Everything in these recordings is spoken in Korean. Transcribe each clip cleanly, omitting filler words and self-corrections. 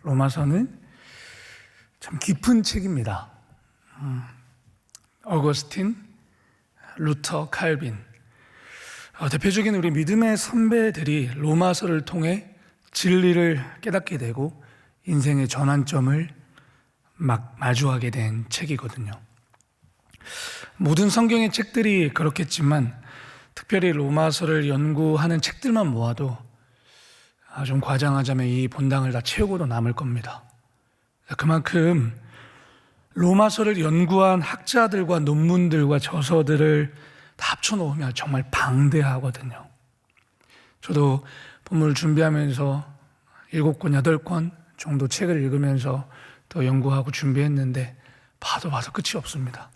로마서는 참 깊은 책입니다. 어거스틴, 루터, 칼빈, 대표적인 우리 믿음의 선배들이 로마서를 통해 진리를 깨닫게 되고 인생의 전환점을 막 마주하게 된 책이거든요. 모든 성경의 책들이 그렇겠지만 특별히 로마서를 연구하는 책들만 모아도 좀 과장하자면 이 본당을 다 채우고도 남을 겁니다. 그만큼 로마서를 연구한 학자들과 논문들과 저서들을 다 합쳐놓으면 정말 방대하거든요. 저도 본문을 준비하면서 7권, 8권 정도 책을 읽으면서 또 연구하고 준비했는데 봐도 끝이 없습니다.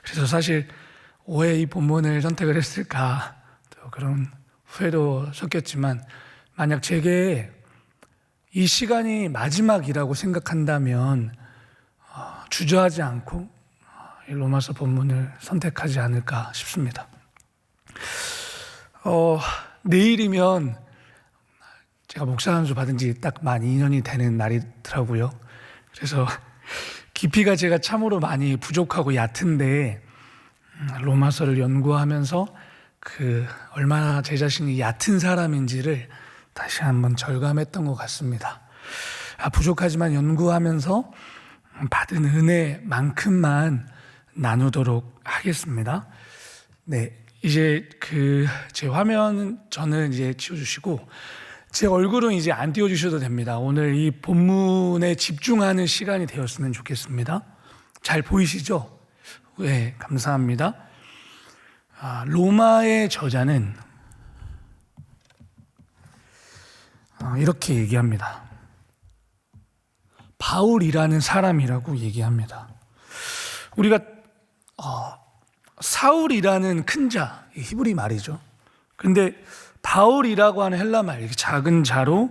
그래서 사실 왜 이 본문을 선택을 했을까 또 그런 후회도 섞였지만 만약 제게 이 시간이 마지막이라고 생각한다면 주저하지 않고 이 로마서 본문을 선택하지 않을까 싶습니다. 내일이면 제가 목사 안수 받은 지 딱 만 2년이 되는 날이더라고요. 그래서 깊이가 제가 참으로 많이 부족하고 얕은데 로마서를 연구하면서 얼마나 제 자신이 얕은 사람인지를 다시 한번 절감했던 것 같습니다. 부족하지만 연구하면서 받은 은혜만큼만 나누도록 하겠습니다. 네, 이제 제 화면 저는 이제 지워주시고 제 얼굴은 이제 안 띄워주셔도 됩니다. 오늘 이 본문에 집중하는 시간이 되었으면 좋겠습니다. 잘 보이시죠? 네, 감사합니다. 로마의 저자는 이렇게 얘기합니다. 바울이라는 사람이라고 얘기합니다. 우리가 사울이라는 큰 자, 히브리 말이죠. 근데 바울이라고 하는 헬라말, 작은 자로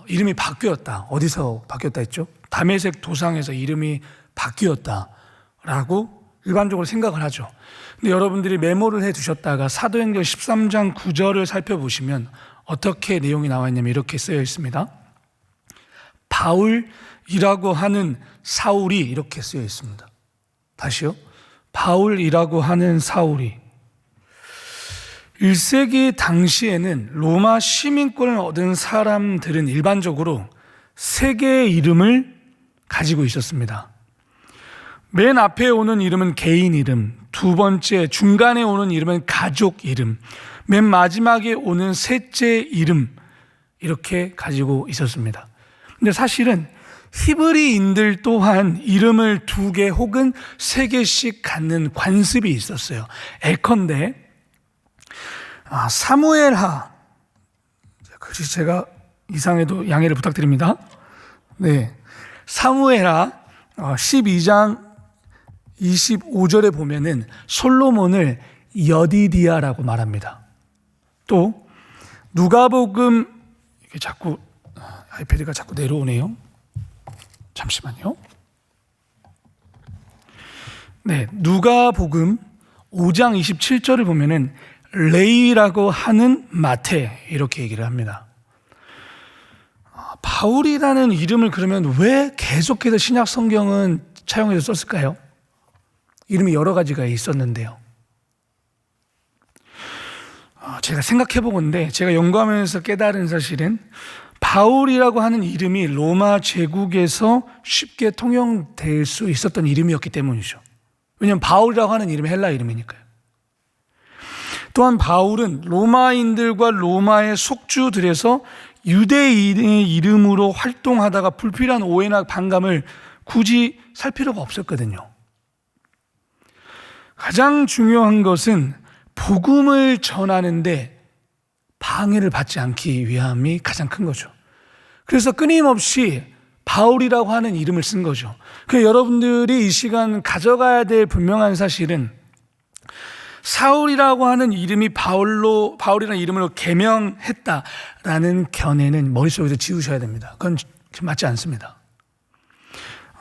이름이 바뀌었다. 어디서 바뀌었다 했죠? 다메섹 도상에서 이름이 바뀌었다라고 일반적으로 생각을 하죠. 근데 여러분들이 메모를 해두셨다가 사도행전 13장 9절을 살펴보시면 어떻게 내용이 나와 있냐면 이렇게 쓰여 있습니다. 바울이라고 하는 사울이 이렇게 쓰여 있습니다. 다시요. 바울이라고 하는 사울이 1세기 당시에는 로마 시민권을 얻은 사람들은 일반적으로 세 개의 이름을 가지고 있었습니다. 맨 앞에 오는 이름은 개인 이름, 두 번째 중간에 오는 이름은 가족 이름, 맨 마지막에 오는 셋째 이름, 이렇게 가지고 있었습니다. 근데 사실은 히브리인들 또한 이름을 2개 혹은 3개씩 갖는 관습이 있었어요. 예컨대 사무엘하, 글씨 제가 이상해도 양해를 부탁드립니다. 네, 사무엘하 12장 25절에 보면은 솔로몬을 여디디아라고 말합니다. 또 누가복음, 이게 자꾸 아이패드가 자꾸 내려오네요. 잠시만요. 네, 누가복음 5장 27절을 보면은 레위라고 하는 마태, 이렇게 얘기를 합니다. 바울이라는 이름을 그러면 왜 계속해서 신약 성경은 차용해서 썼을까요? 이름이 여러 가지가 있었는데요. 제가 생각해 보건데 제가 연구하면서 깨달은 사실은 바울이라고 하는 이름이 로마 제국에서 쉽게 통용될 수 있었던 이름이었기 때문이죠. 왜냐하면 바울이라고 하는 이름이 헬라 이름이니까요. 또한 바울은 로마인들과 로마의 속주들에서 유대인의 이름으로 활동하다가 불필요한 오해나 반감을 굳이 살 필요가 없었거든요. 가장 중요한 것은 복음을 전하는데 방해를 받지 않기 위함이 가장 큰 거죠. 그래서 끊임없이 바울이라고 하는 이름을 쓴 거죠. 그래서 여러분들이 이 시간 가져가야 될 분명한 사실은 사울이라고 하는 이름이 바울이라는 이름으로 개명했다라는 견해는 머릿속에서 지우셔야 됩니다. 그건 맞지 않습니다.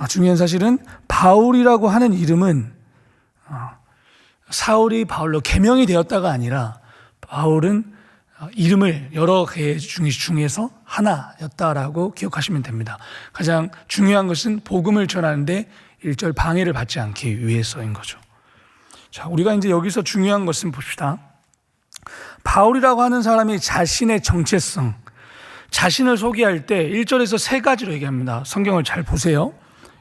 중요한 사실은 바울이라고 하는 이름은 사울이 바울로 개명이 되었다가 아니라 바울은 이름을 여러 개 중에서 하나였다라고 기억하시면 됩니다. 가장 중요한 것은 복음을 전하는데 일절 방해를 받지 않기 위해서인 거죠. 자, 우리가 이제 여기서 중요한 것은 봅시다. 바울이라고 하는 사람이 자신의 정체성, 자신을 소개할 때 1절에서 세 가지로 얘기합니다. 성경을 잘 보세요.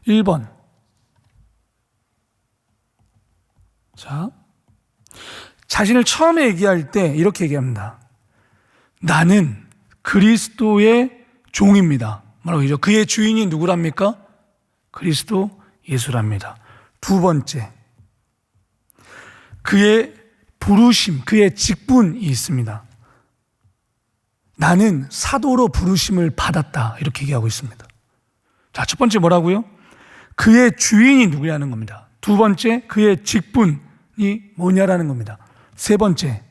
1번. 자, 자신을 처음에 얘기할 때 이렇게 얘기합니다. 나는 그리스도의 종입니다. 뭐라고 하죠? 그의 주인이 누구랍니까? 그리스도 예수랍니다. 두 번째, 그의 부르심, 그의 직분이 있습니다. 나는 사도로 부르심을 받았다. 이렇게 얘기하고 있습니다. 자, 첫 번째 뭐라고요? 그의 주인이 누구냐는 겁니다. 두 번째, 그의 직분이 뭐냐라는 겁니다. 세 번째,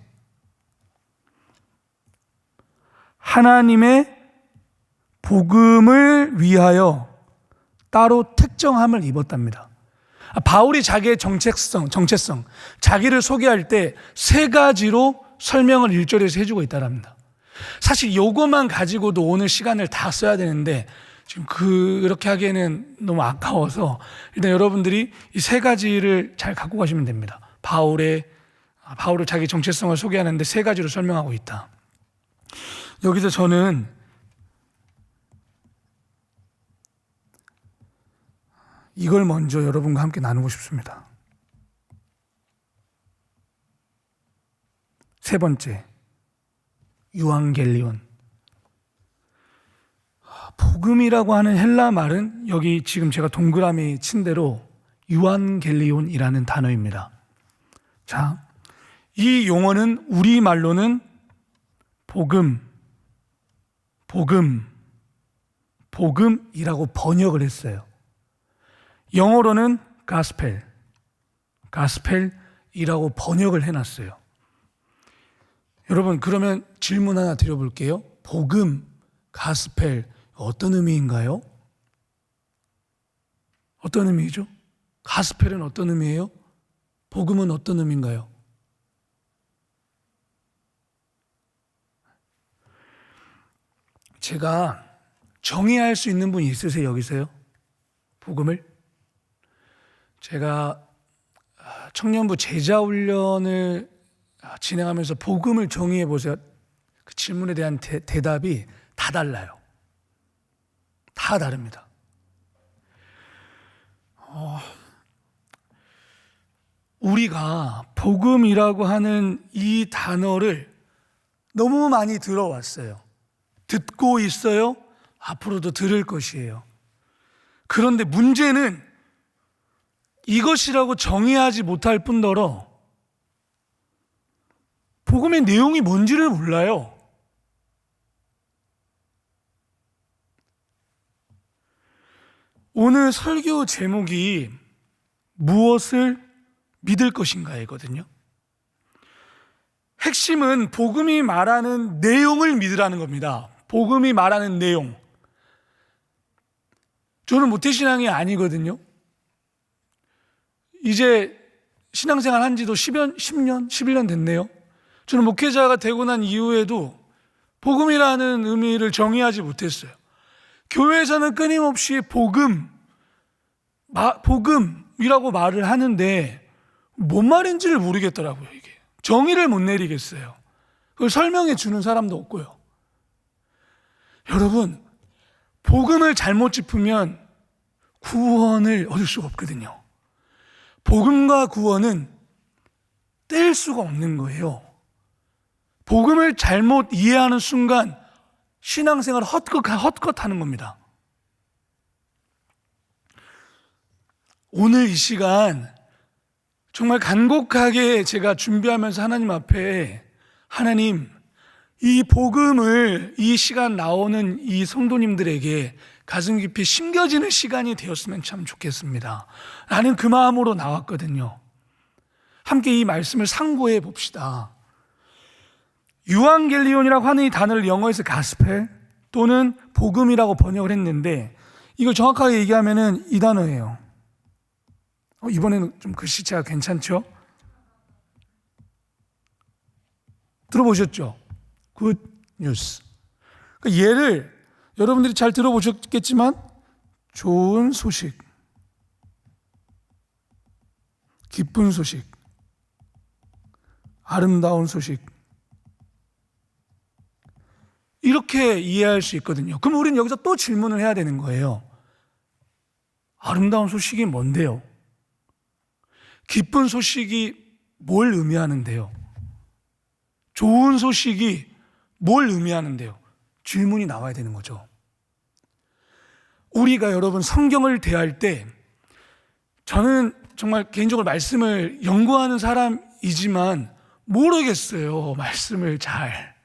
하나님의 복음을 위하여 따로 택정함을 입었답니다. 바울이 자기의 정체성, 자기를 소개할 때 세 가지로 설명을 1절에서 해주고 있다랍니다. 사실 요것만 가지고도 오늘 시간을 다 써야 되는데 지금 그렇게 하기에는 너무 아까워서 일단 여러분들이 이 세 가지를 잘 갖고 가시면 됩니다. 바울을 자기 정체성을 소개하는데 세 가지로 설명하고 있다. 여기서 저는 이걸 먼저 여러분과 함께 나누고 싶습니다. 세 번째, 유앙겔리온. 복음이라고 하는 헬라 말은 여기 지금 제가 동그라미 친 대로 유앙겔리온이라는 단어입니다. 자, 이 용어는 우리말로는 복음이라고 번역을 했어요. 영어로는 가스펠이라고 번역을 해놨어요. 여러분, 그러면 질문 하나 드려볼게요. 복음, 가스펠, 어떤 의미인가요? 어떤 의미죠? 가스펠은 어떤 의미예요? 복음은 어떤 의미인가요? 제가 정의할 수 있는 분이 있으세요, 여기서요? 복음을? 제가 청년부 제자훈련을 진행하면서 복음을 정의해 보세요. 그 질문에 대한 대답이 다 달라요. 다 다릅니다. 우리가 복음이라고 하는 이 단어를 너무 많이 들어왔어요. 듣고 있어요. 앞으로도 들을 것이에요. 그런데 문제는 이것이라고 정의하지 못할 뿐더러 복음의 내용이 뭔지를 몰라요. 오늘 설교 제목이 무엇을 믿을 것인가이거든요. 핵심은 복음이 말하는 내용을 믿으라는 겁니다. 복음이 말하는 내용. 저는 모태신앙이 아니거든요. 이제 신앙생활 한 지도 10년, 11년 됐네요. 저는 목회자가 되고 난 이후에도 복음이라는 의미를 정의하지 못했어요. 교회에서는 끊임없이 복음이라고 말을 하는데 뭔 말인지를 모르겠더라고요. 이게 정의를 못 내리겠어요. 그걸 설명해 주는 사람도 없고요. 여러분, 복음을 잘못 짚으면 구원을 얻을 수가 없거든요. 복음과 구원은 뗄 수가 없는 거예요. 복음을 잘못 이해하는 순간 신앙생활 헛것하는 겁니다. 오늘 이 시간 정말 간곡하게 제가 준비하면서 하나님 앞에 하나님, 이 복음을 이 시간 나오는 이 성도님들에게 가슴 깊이 심겨지는 시간이 되었으면 참 좋겠습니다. 나는 그 마음으로 나왔거든요. 함께 이 말씀을 상고해 봅시다. 유앙겔리온이라고 하는 이 단어를 영어에서 가스펠 또는 복음이라고 번역을 했는데 이걸 정확하게 얘기하면은 이 단어예요. 이번에는 좀 글씨체가 괜찮죠? 들어보셨죠? good news. 그러니까 얘를 여러분들이 잘 들어보셨겠지만 좋은 소식, 기쁜 소식, 아름다운 소식, 이렇게 이해할 수 있거든요. 그럼 우리는 여기서 또 질문을 해야 되는 거예요. 아름다운 소식이 뭔데요? 기쁜 소식이 뭘 의미하는데요? 좋은 소식이 뭘 의미하는데요? 질문이 나와야 되는 거죠. 우리가 여러분 성경을 대할 때, 저는 정말 개인적으로 말씀을 연구하는 사람이지만 모르겠어요. 말씀을 잘.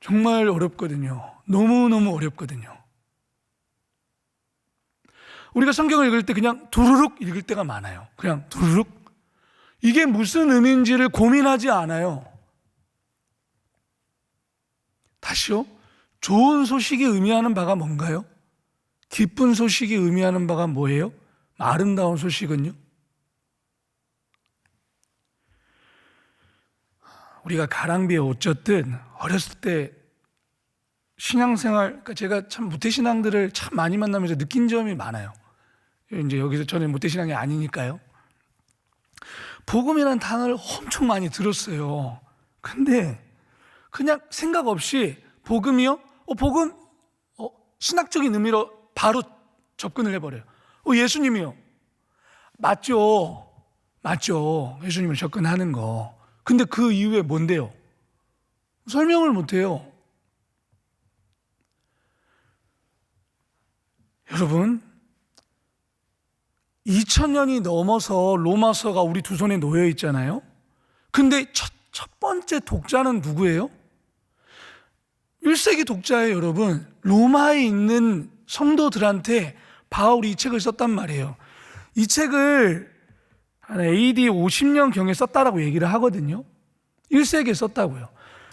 정말 어렵거든요. 너무너무 어렵거든요. 우리가 성경을 읽을 때 그냥 두루룩 읽을 때가 많아요. 그냥 두루룩. 이게 무슨 의미인지를 고민하지 않아요. 다시요. 좋은 소식이 의미하는 바가 뭔가요? 기쁜 소식이 의미하는 바가 뭐예요? 아름다운 소식은요? 우리가 가랑비에 옷 젖듯 어렸을 때 신앙생활, 그러니까 제가 참 모태신앙들을 참 많이 만나면서 느낀 점이 많아요. 이제 여기서 저는 모태신앙이 아니니까요. 복음이라는 단어를 엄청 많이 들었어요. 근데 그냥 생각 없이 복음이요? 복음? 신학적인 의미로 바로 접근을 해버려요. 예수님이요? 맞죠. 예수님을 접근하는 거. 근데 그 이후에 뭔데요? 설명을 못해요. 여러분, 2000년이 넘어서 로마서가 우리 두 손에 놓여 있잖아요. 근데 첫 번째 독자는 누구예요? 1세기 독자예요, 여러분. 로마에 있는 성도들한테 바울이 이 책을 썼단 말이에요. 이 책을 한 AD 50년경에 썼다라고 얘기를 하거든요. 1세기에 썼다고요.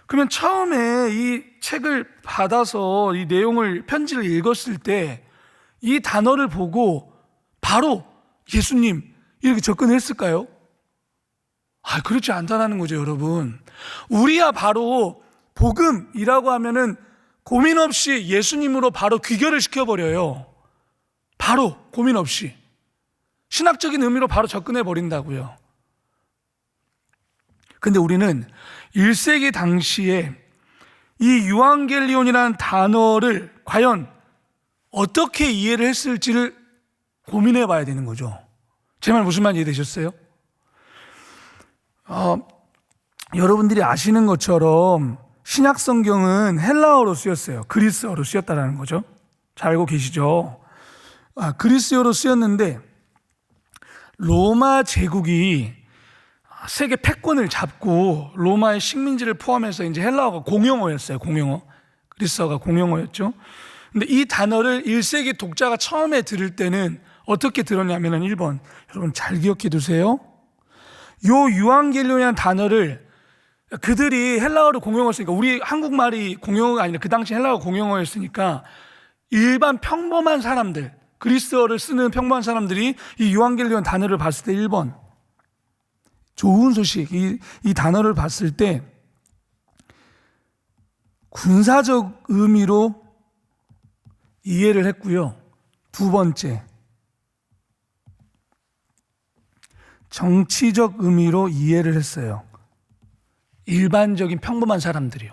그러면 처음에 이 책을 받아서 이 내용을, 편지를 읽었을 때 이 단어를 보고 바로 예수님 이렇게 접근했을까요? 그렇지 않다는 거죠, 여러분. 우리야 바로 복음이라고 하면은 고민 없이 예수님으로 바로 귀결을 시켜버려요. 바로 고민 없이. 신학적인 의미로 바로 접근해 버린다고요. 근데 우리는 1세기 당시에 이 유앙겔리온이라는 단어를 과연 어떻게 이해를 했을지를 고민해 봐야 되는 거죠. 제 말 무슨 말 이해되셨어요? 여러분들이 아시는 것처럼 신약 성경은 헬라어로 쓰였어요. 그리스어로 쓰였다는 거죠. 잘 알고 계시죠? 그리스어로 쓰였는데 로마 제국이 세계 패권을 잡고 로마의 식민지를 포함해서 이제 헬라어가 공용어였어요. 공용어. 그리스어가 공용어였죠. 근데 이 단어를 1세기 독자가 처음에 들을 때는 어떻게 들었냐면은 1번. 여러분 잘 기억해 두세요. 요 유앙겔리온이라는 단어를 그들이 헬라어를 공용어였으니까, 우리 한국말이 공용어가 아니라 그 당시 헬라어 공용어였으니까 일반 평범한 사람들, 그리스어를 쓰는 평범한 사람들이 이 유앙겔리온 단어를 봤을 때 1번. 좋은 소식, 이 단어를 봤을 때 군사적 의미로 이해를 했고요. 두 번째, 정치적 의미로 이해를 했어요. 일반적인 평범한 사람들이요.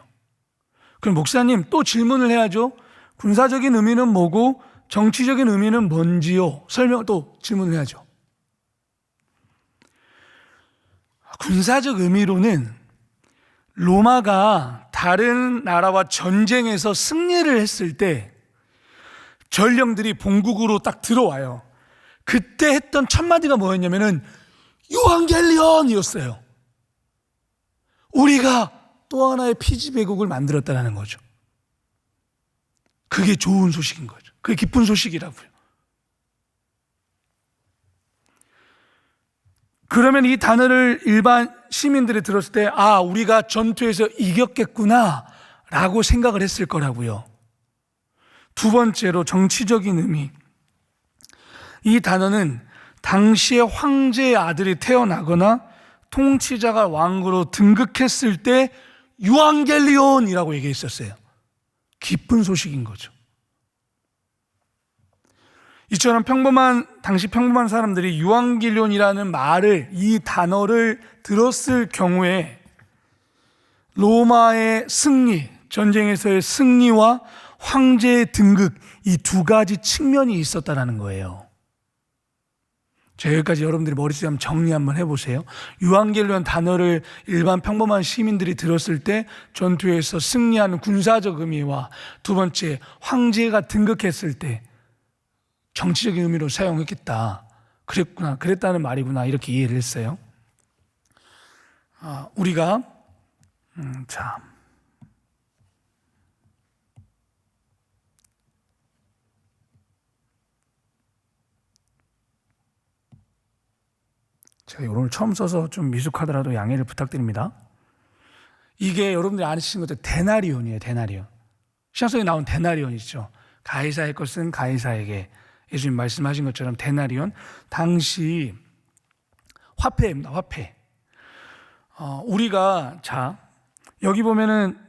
그럼 목사님 또 질문을 해야죠. 군사적인 의미는 뭐고 정치적인 의미는 뭔지요? 설명 또 질문을 해야죠. 군사적 의미로는 로마가 다른 나라와 전쟁에서 승리를 했을 때 전령들이 본국으로 딱 들어와요. 그때 했던 첫 마디가 뭐였냐면은 유앙겔리온이었어요. 우리가 또 하나의 피지배국을 만들었다는 거죠. 그게 좋은 소식인 거죠. 그게 기쁜 소식이라고요. 그러면 이 단어를 일반 시민들이 들었을 때 우리가 전투에서 이겼겠구나 라고 생각을 했을 거라고요. 두 번째로 정치적인 의미. 이 단어는 당시에 황제의 아들이 태어나거나 통치자가 왕으로 등극했을 때 유앙겔리온이라고 얘기했었어요. 기쁜 소식인 거죠. 이처럼 당시 평범한 사람들이 유앙겔리온이라는 말을, 이 단어를 들었을 경우에 로마의 승리, 전쟁에서의 승리와 황제의 등극, 이 두 가지 측면이 있었다는 거예요. 자, 여기까지 여러분들이 머릿속에 한번 정리 한번 해보세요. 유앙겔리온 단어를 일반 평범한 시민들이 들었을 때 전투에서 승리하는 군사적 의미와, 두 번째 황제가 등극했을 때 정치적인 의미로 사용했겠다. 그랬다는 말이구나, 이렇게 이해를 했어요. 우리가 제가 오늘 처음 써서 좀 미숙하더라도 양해를 부탁드립니다. 이게 여러분들이 아시는 것처럼 데나리온이에요. 데나리온. 신약성에 나온 데나리온이죠. 가이사의 것은 가이사에게, 예수님 말씀하신 것처럼 데나리온, 당시 화폐입니다. 화폐. 우리가 여기 보면은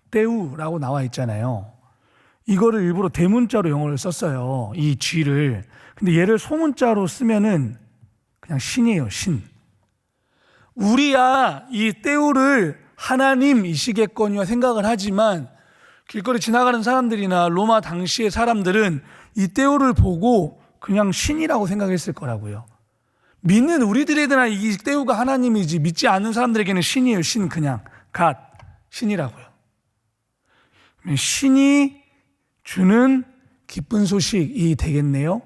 떼우라고 나와 있잖아요. 이거를 일부러 대문자로 영어를 썼어요. 이 G를. 근데 얘를 소문자로 쓰면은 그냥 신이에요. 신. 우리야 이 떼우를 하나님이시겠거니와 생각을 하지만, 길거리 지나가는 사람들이나 로마 당시의 사람들은 이 떼우를 보고 그냥 신이라고 생각했을 거라고요. 믿는 우리들에게나 이 떼우가 하나님이지, 믿지 않는 사람들에게는 신이에요. 신. 그냥 갓, 신이라고요. 신이 주는 기쁜 소식이 되겠네요.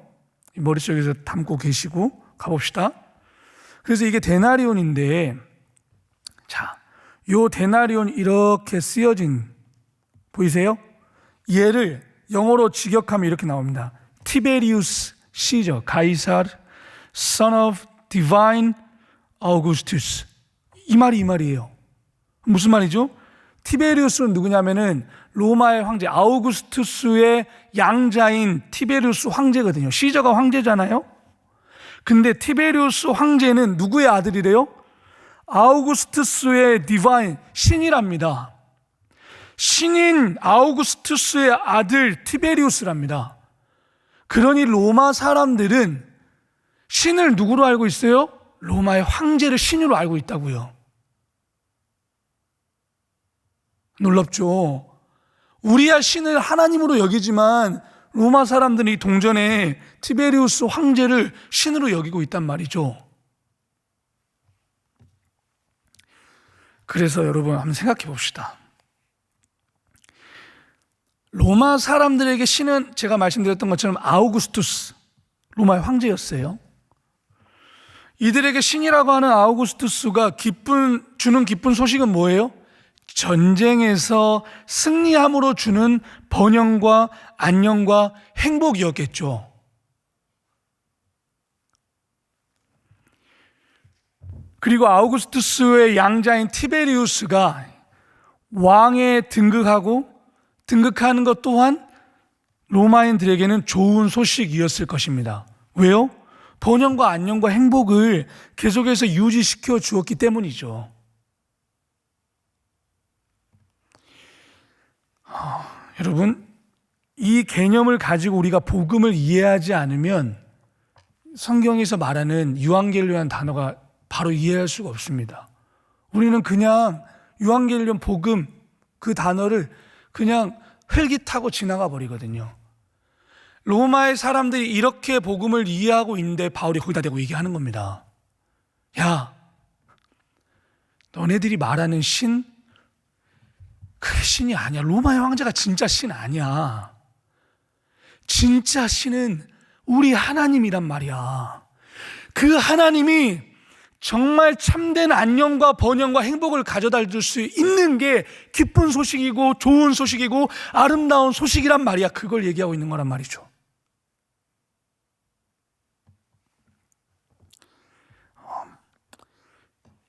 머릿속에서 담고 계시고 가봅시다. 그래서 이게 데나리온인데, 요 데나리온 이렇게 쓰여진, 보이세요? 얘를 영어로 직역하면 이렇게 나옵니다. 티베리우스 시저 가이사르 son of divine Augustus. 이 말이에요. 무슨 말이죠? 티베리우스는 누구냐면은 로마의 황제 아우구스투스의 양자인 티베리우스 황제거든요. 시저가 황제잖아요. 근데 티베리우스 황제는 누구의 아들이래요? 아우구스투스의 디바인, 신이랍니다. 신인 아우구스투스의 아들 티베리우스랍니다. 그러니 로마 사람들은 신을 누구로 알고 있어요? 로마의 황제를 신으로 알고 있다고요. 놀랍죠? 우리야 신을 하나님으로 여기지만 로마 사람들이 동전에 티베리우스 황제를 신으로 여기고 있단 말이죠. 그래서 여러분 한번 생각해 봅시다. 로마 사람들에게 신은 제가 말씀드렸던 것처럼 아우구스투스, 로마의 황제였어요. 이들에게 신이라고 하는 아우구스투스가 주는 기쁜 소식은 뭐예요? 전쟁에서 승리함으로 주는 번영과 안녕과 행복이었겠죠. 그리고 아우구스투스의 양자인 티베리우스가 왕에 등극하는 것 또한 로마인들에게는 좋은 소식이었을 것입니다. 왜요? 번영과 안녕과 행복을 계속해서 유지시켜 주었기 때문이죠. 여러분, 이 개념을 가지고 우리가 복음을 이해하지 않으면 성경에서 말하는 유앙겔리온 단어가 바로 이해할 수가 없습니다. 우리는 그냥 유앙겔리온 복음 그 단어를 그냥 흘깃하고 지나가 버리거든요. 로마의 사람들이 이렇게 복음을 이해하고 있는데 바울이 거기다 대고 얘기하는 겁니다. 야, 너네들이 말하는 신, 그게 신이 아니야. 로마의 황제가 진짜 신 아니야. 진짜 신은 우리 하나님이란 말이야. 그 하나님이 정말 참된 안녕과 번영과 행복을 가져다 줄 수 있는 게 기쁜 소식이고 좋은 소식이고 아름다운 소식이란 말이야. 그걸 얘기하고 있는 거란 말이죠.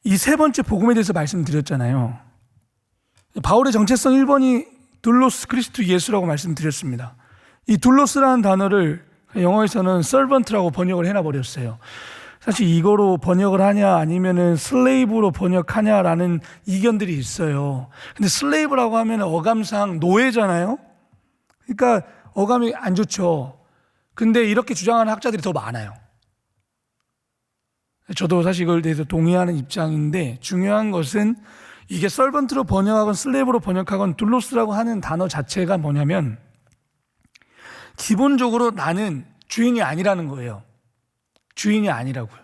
이 세 번째 복음에 대해서 말씀드렸잖아요. 바울의 정체성 1번이 둘로스 크리스투 예수라고 말씀드렸습니다. 이 둘로스라는 단어를 영어에서는 servant라고 번역을 해놔버렸어요. 사실 이거로 번역을 하냐 아니면은 슬레이브로 번역하냐라는 이견들이 있어요. 근데 슬레이브라고 하면 어감상 노예잖아요. 그러니까 어감이 안 좋죠. 근데 이렇게 주장하는 학자들이 더 많아요. 저도 사실 이걸 대해서 동의하는 입장인데, 중요한 것은 이게 서번트로 번역하건 슬레이브로 번역하건 둘로스라고 하는 단어 자체가 뭐냐면 기본적으로 나는 주인이 아니라는 거예요. 주인이 아니라고요.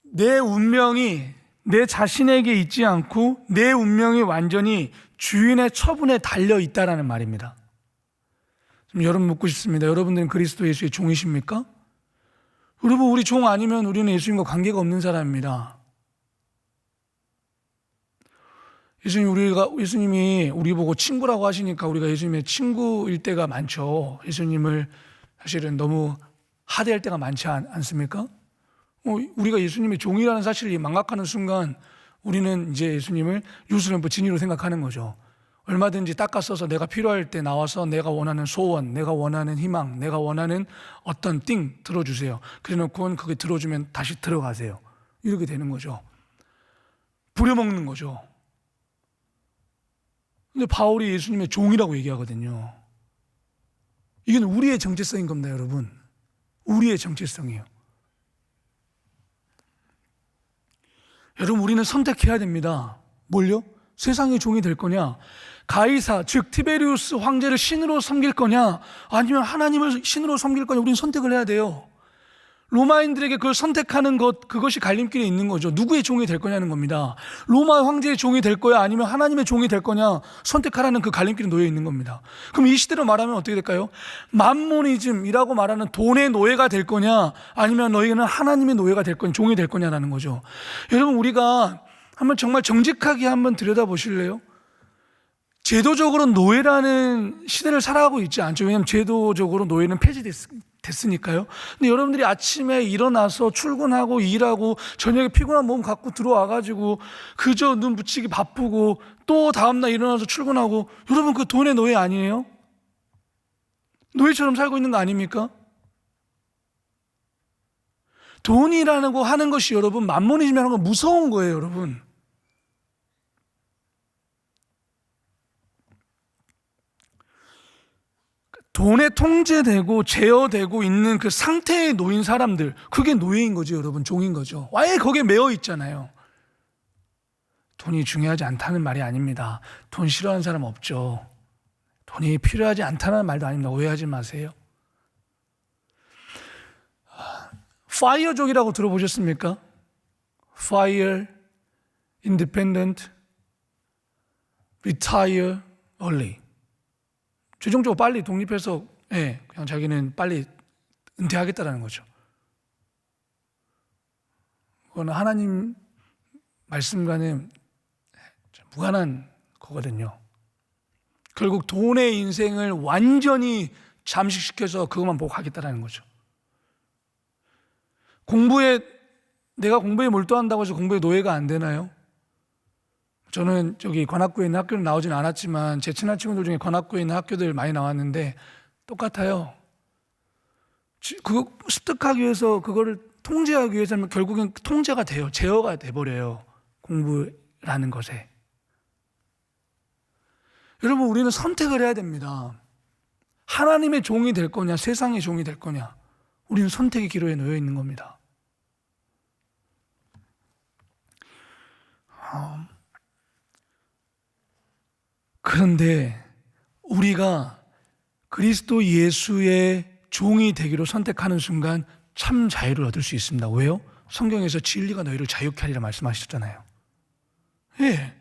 내 운명이 내 자신에게 있지 않고 내 운명이 완전히 주인의 처분에 달려 있다라는 말입니다. 여러분 묻고 싶습니다. 여러분들은 그리스도 예수의 종이십니까? 여러분, 우리 종 아니면 우리는 예수님과 관계가 없는 사람입니다. 예수님이 우리 보고 친구라고 하시니까 우리가 예수님의 친구일 때가 많죠. 예수님을 사실은 너무 하대할 때가 많지 않습니까? 우리가 예수님의 종이라는 사실을 망각하는 순간 우리는 이제 예수님을 유스름프 진이로 생각하는 거죠. 얼마든지 닦아 써서 내가 필요할 때 나와서 내가 원하는 소원, 내가 원하는 희망, 내가 원하는 어떤 띵 들어주세요. 그래놓고 그게 들어주면 다시 들어가세요. 이렇게 되는 거죠. 부려먹는 거죠. 근데 바울이 예수님의 종이라고 얘기하거든요. 이건 우리의 정체성인 겁니다, 여러분. 우리의 정체성이에요. 여러분, 우리는 선택해야 됩니다. 뭘요? 세상의 종이 될 거냐? 가이사, 즉 티베리우스 황제를 신으로 섬길 거냐? 아니면 하나님을 신으로 섬길 거냐? 우리는 선택을 해야 돼요. 로마인들에게 그걸 선택하는 그것이 갈림길에 있는 거죠. 누구의 종이 될 거냐는 겁니다. 로마 황제의 종이 될 거야? 아니면 하나님의 종이 될 거냐? 선택하라는 그 갈림길에 놓여 있는 겁니다. 그럼 이 시대로 말하면 어떻게 될까요? 맘모니즘이라고 말하는 돈의 노예가 될 거냐? 아니면 너희는 하나님의 노예가 될 거냐? 종이 될 거냐라는 거죠. 여러분, 우리가 한번 정말 정직하게 한번 들여다보실래요? 제도적으로 노예라는 시대를 살아가고 있지 않죠. 왜냐하면 제도적으로 노예는 폐지됐으니까요. 근데 여러분들이 아침에 일어나서 출근하고 일하고 저녁에 피곤한 몸 갖고 들어와가지고 그저 눈 붙이기 바쁘고 또 다음날 일어나서 출근하고, 여러분 그 돈의 노예 아니에요? 노예처럼 살고 있는 거 아닙니까? 돈이라는 거 하는 것이 여러분, 맘모니즘이라는 건 무서운 거예요, 여러분. 돈에 통제되고 제어되고 있는 그 상태에 놓인 사람들, 그게 노예인 거죠, 여러분. 종인 거죠. 아예 거기에 매여 있잖아요. 돈이 중요하지 않다는 말이 아닙니다. 돈 싫어하는 사람 없죠. 돈이 필요하지 않다는 말도 아닙니다. 오해하지 마세요. 파이어족이라고 들어보셨습니까? Fire, Independent, Retire Early. 최종적으로 빨리 독립해서 그냥 자기는 빨리 은퇴하겠다라는 거죠. 그건 하나님 말씀과는 무관한 거거든요. 결국 돈의 인생을 완전히 잠식시켜서 그것만 보고 가겠다라는 거죠. 내가 공부에 몰두한다고 해서 공부에 노예가 안 되나요? 저는 관악구에 있는 학교는 나오진 않았지만 제 친한 친구들 중에 관악구에 있는 학교들 많이 나왔는데 똑같아요. 그거 습득하기 위해서, 그거를 통제하기 위해서는 결국엔 통제가 돼요. 제어가 돼버려요. 공부라는 것에. 여러분, 우리는 선택을 해야 됩니다. 하나님의 종이 될 거냐, 세상의 종이 될 거냐. 우리는 선택의 기로에 놓여 있는 겁니다. 그런데 우리가 그리스도 예수의 종이 되기로 선택하는 순간 참 자유를 얻을 수 있습니다. 왜요? 성경에서 진리가 너희를 자유케 하리라 말씀하셨잖아요. 예.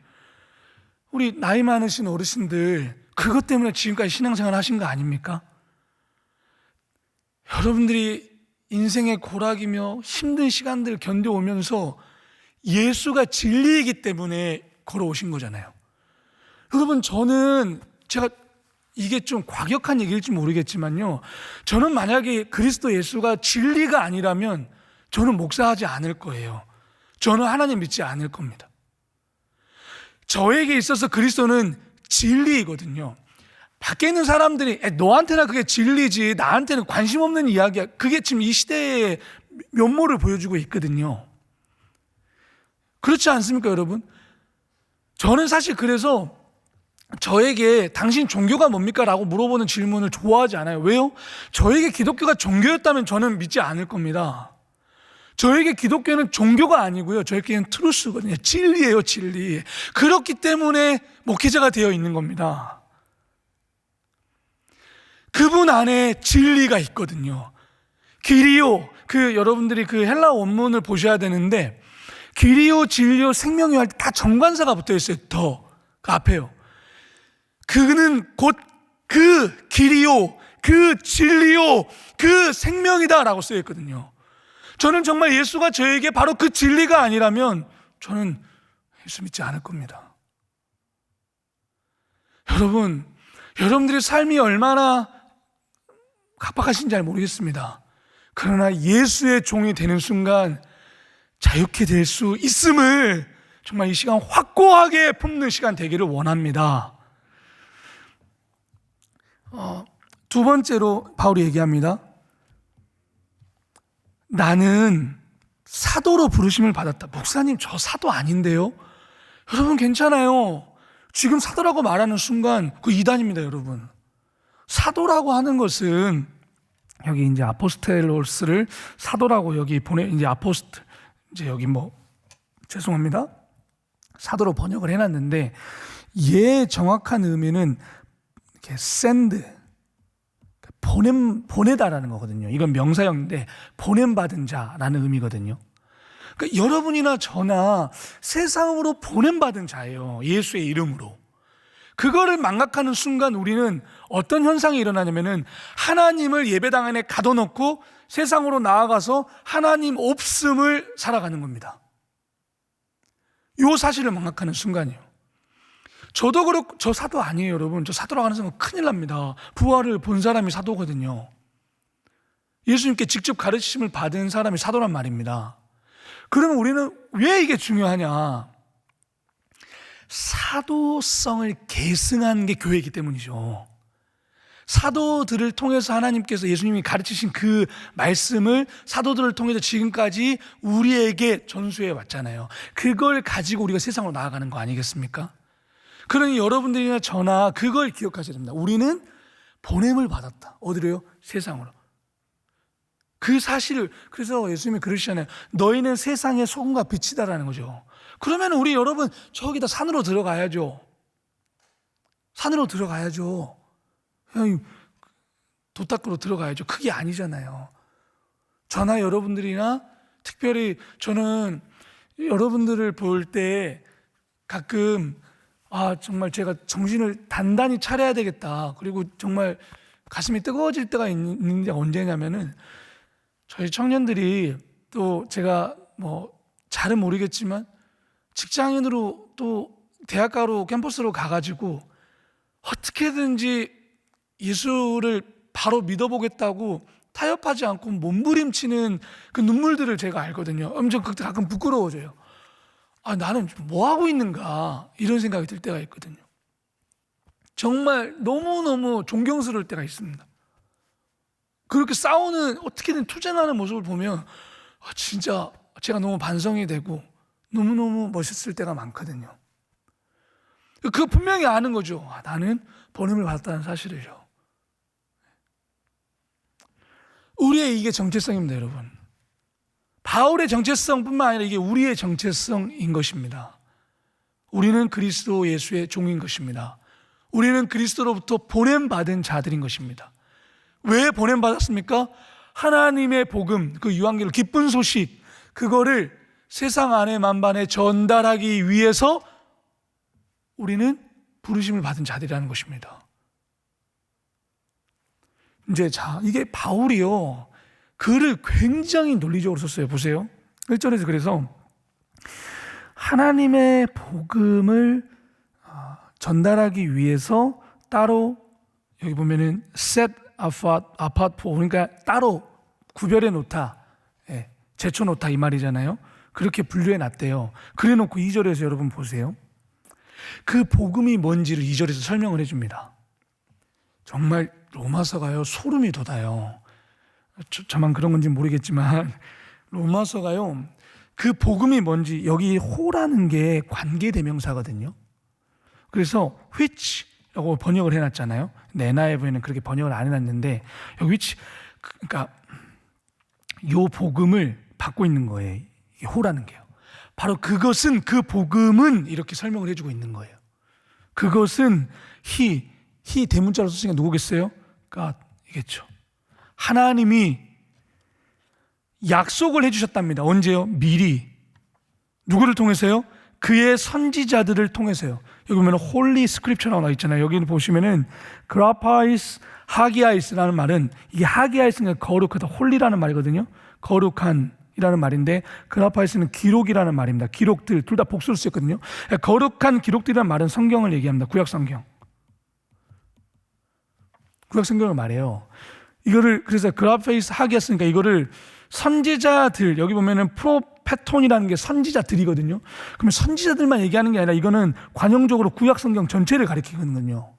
우리 나이 많으신 어르신들, 그것 때문에 지금까지 신앙생활 하신 거 아닙니까? 여러분들이 인생의 고락이며 힘든 시간들을 견뎌오면서 예수가 진리이기 때문에 걸어오신 거잖아요. 여러분, 제가 이게 좀 과격한 얘기일지 모르겠지만요, 저는 만약에 그리스도 예수가 진리가 아니라면 저는 목사하지 않을 거예요. 저는 하나님 믿지 않을 겁니다. 저에게 있어서 그리스도는 진리이거든요. 밖에 있는 사람들이 너한테나 그게 진리지 나한테는 관심 없는 이야기야. 그게 지금 이 시대의 면모를 보여주고 있거든요. 그렇지 않습니까, 여러분? 저는 사실 그래서 저에게 당신 종교가 뭡니까? 라고 물어보는 질문을 좋아하지 않아요. 왜요? 저에게 기독교가 종교였다면 저는 믿지 않을 겁니다. 저에게 기독교는 종교가 아니고요, 저에게는 트루스거든요. 진리예요, 진리. 그렇기 때문에 목회자가 되어 있는 겁니다. 그분 안에 진리가 있거든요. 기리오, 여러분들이 그 헬라 원문을 보셔야 되는데, 기리오, 진리오, 생명이오 할 때 다 정관사가 붙어 있어요. 그 앞에요. 그는 곧 그 기리오, 그 진리오, 그 생명이다 라고 쓰여 있거든요. 저는 정말 예수가 저에게 바로 그 진리가 아니라면 저는 예수 믿지 않을 겁니다. 여러분, 여러분들의 삶이 얼마나 각박하신지 잘 모르겠습니다. 그러나 예수의 종이 되는 순간 자유케 될 수 있음을 정말 이 시간 확고하게 품는 시간 되기를 원합니다. 두 번째로 바울이 얘기합니다. 나는 사도로 부르심을 받았다. 목사님, 저 사도 아닌데요? 여러분, 괜찮아요. 지금 사도라고 말하는 순간 그 이단입니다, 여러분. 사도라고 하는 것은 여기 이제 아포스텔로스를 사도라고 여기 이제 이제 여기 죄송합니다. 사도로 번역을 해놨는데, 얘 정확한 의미는 이렇게 send, 보내다라는 거거든요. 이건 명사형인데 보냄받은 자라는 의미거든요. 그러니까 여러분이나 저나 세상으로 보냄받은 자예요. 예수의 이름으로. 그거를 망각하는 순간 우리는 어떤 현상이 일어나냐면은 하나님을 예배당 안에 가둬놓고 세상으로 나아가서 하나님 없음을 살아가는 겁니다. 이 사실을 망각하는 순간이에요. 저도 그렇고, 저 사도 아니에요, 여러분. 저 사도라고 하는 사람은 큰일 납니다. 부활을 본 사람이 사도거든요. 예수님께 직접 가르치심을 받은 사람이 사도란 말입니다. 그러면 우리는 왜 이게 중요하냐? 사도성을 계승한 게 교회이기 때문이죠. 사도들을 통해서 하나님께서 예수님이 가르치신 그 말씀을 사도들을 통해서 지금까지 우리에게 전수해 왔잖아요. 그걸 가지고 우리가 세상으로 나아가는 거 아니겠습니까? 그러니 여러분들이나 저나 그걸 기억하셔야 됩니다. 우리는 보냄을 받았다. 어디로요? 세상으로. 그 사실을, 그래서 예수님이 그러시잖아요. 너희는 세상의 소금과 빛이다라는 거죠. 그러면 우리 여러분 저기다 산으로 들어가야죠. 산으로 들어가야죠. 그냥 도 닦으러 들어가야죠. 그게 아니잖아요. 저나 여러분들이나 특별히 저는 여러분들을 볼 때 가끔 정말 제가 정신을 단단히 차려야 되겠다. 그리고 정말 가슴이 뜨거워질 때가 있는데 언제냐면은 저희 청년들이 또 제가 잘은 모르겠지만 직장인으로 또 대학가로 캠퍼스로 가가지고 어떻게든지 예수를 바로 믿어보겠다고 타협하지 않고 몸부림치는 그 눈물들을 제가 알거든요. 엄청 가끔 부끄러워져요. 나는 뭐 하고 있는가 이런 생각이 들 때가 있거든요. 정말 너무너무 존경스러울 때가 있습니다. 그렇게 싸우는, 어떻게든 투쟁하는 모습을 보면 진짜 제가 너무 반성이 되고 너무너무 멋있을 때가 많거든요. 그거 분명히 아는 거죠. 나는 번임을 받았다는 사실을요. 우리의 이게 정체성입니다, 여러분. 바울의 정체성뿐만 아니라 이게 우리의 정체성인 것입니다. 우리는 그리스도 예수의 종인 것입니다. 우리는 그리스도로부터 보냄받은 자들인 것입니다. 왜 보냄받았습니까? 하나님의 복음, 그 유한결 기쁜 소식, 그거를 세상 안에 만반에 전달하기 위해서 우리는 부르심을 받은 자들이라는 것입니다. 이게 바울이요, 글을 굉장히 논리적으로 썼어요. 보세요. 1절에서 그래서 하나님의 복음을 전달하기 위해서 따로, 여기 보면은 set apart for, 그러니까 따로 구별해 놓다, 제쳐 놓다 이 말이잖아요. 그렇게 분류해 놨대요. 그래 놓고 2절에서 여러분 보세요. 그 복음이 뭔지를 2절에서 설명을 해줍니다. 정말 로마서가요 소름이 돋아요. 저만 그런 건지 모르겠지만 로마서가요 그 복음이 뭔지, 여기 호라는 게 관계대명사거든요. 그래서 which라고 번역을 해놨잖아요. 근데 NIV에는 그렇게 번역을 안 해놨는데 여기 which, 그러니까 요 복음을 받고 있는 거예요. 이게 호라는 게요. 바로 그것은, 그 복음은 이렇게 설명을 해주고 있는 거예요. 그것은 he 대문자로 썼으니까 누구겠어요? God이겠죠. 하나님이 약속을 해주셨답니다. 언제요? 미리. 누구를 통해서요? 그의 선지자들을 통해서요. 여기 보면 홀리 스크립처라고 나와 있잖아요. 여기 보시면은 그라파이스 하기아이스라는 말은, 이게 하기아이스는 거룩하다, 홀리라는 말이거든요. 거룩한 이라는 말인데, 그라파이스는 기록이라는 말입니다. 기록들, 둘 다 복수를 쓰였거든요. 거룩한 기록들이라는 말은 성경을 얘기합니다. 구약성경. 구약성경을 말해요. 이거를, 그래서 그라파이스 하기아스니까 이거를 선지자들, 여기 보면은 프로페톤이라는 게 선지자들이거든요. 그러면 선지자들만 얘기하는 게 아니라 이거는 관용적으로 구약성경 전체를 가리키거든요.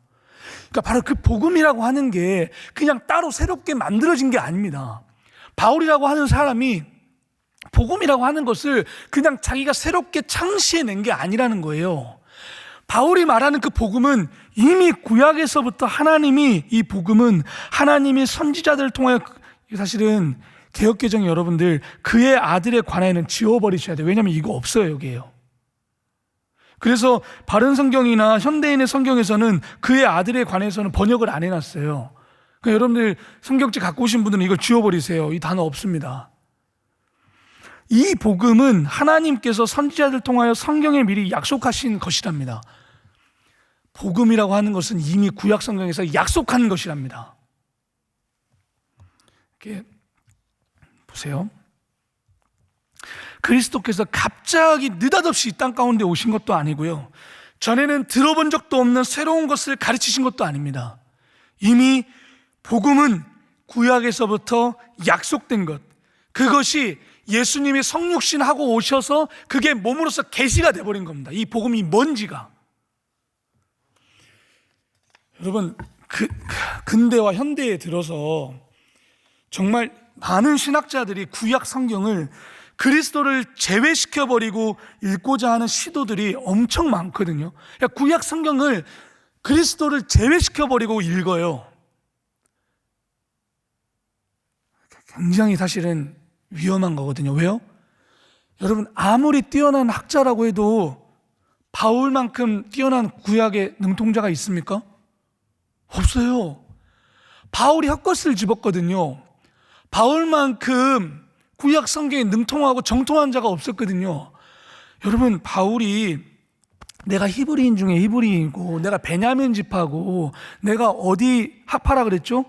그러니까 바로 그 복음이라고 하는 게 그냥 따로 새롭게 만들어진 게 아닙니다. 바울이라고 하는 사람이 복음이라고 하는 것을 그냥 자기가 새롭게 창시해낸 게 아니라는 거예요. 바울이 말하는 그 복음은 이미 구약에서부터 하나님이, 이 복음은 하나님이 선지자들을 통하여, 사실은 개역개정 여러분들 그의 아들에 관하여는 지워버리셔야 돼요. 왜냐하면 이거 없어요, 여기에요. 그래서 바른 성경이나 현대인의 성경에서는 그의 아들에 관해서는 번역을 안 해놨어요. 그러니까 여러분들 성경책 갖고 오신 분들은 이걸 지워버리세요. 이 단어 없습니다. 이 복음은 하나님께서 선지자들 통하여 성경에 미리 약속하신 것이랍니다. 복음이라고 하는 것은 이미 구약 성경에서 약속한 것이랍니다. 이렇게 보세요. 그리스도께서 갑자기 느닷없이 이 땅 가운데 오신 것도 아니고요, 전에는 들어본 적도 없는 새로운 것을 가르치신 것도 아닙니다. 이미 복음은 구약에서부터 약속된 것, 그것이 예수님이 성육신하고 오셔서 그게 몸으로서 계시가 돼버린 겁니다. 이 복음이 뭔지가. 여러분, 근대와 현대에 들어서 정말 많은 신학자들이 구약 성경을, 그리스도를 제외시켜버리고 읽고자 하는 시도들이 엄청 많거든요. 그러니까 구약 성경을, 그리스도를 제외시켜버리고 읽어요. 굉장히 사실은 위험한 거거든요. 왜요? 여러분, 아무리 뛰어난 학자라고 해도 바울만큼 뛰어난 구약의 능통자가 있습니까? 없어요. 바울이 헛것을 집었거든요. 바울만큼 구약 성경에 능통하고 정통한 자가 없었거든요. 여러분, 바울이 내가 히브리인 중에 히브리인이고, 내가 베냐민 지파고, 내가 어디 학파라 그랬죠?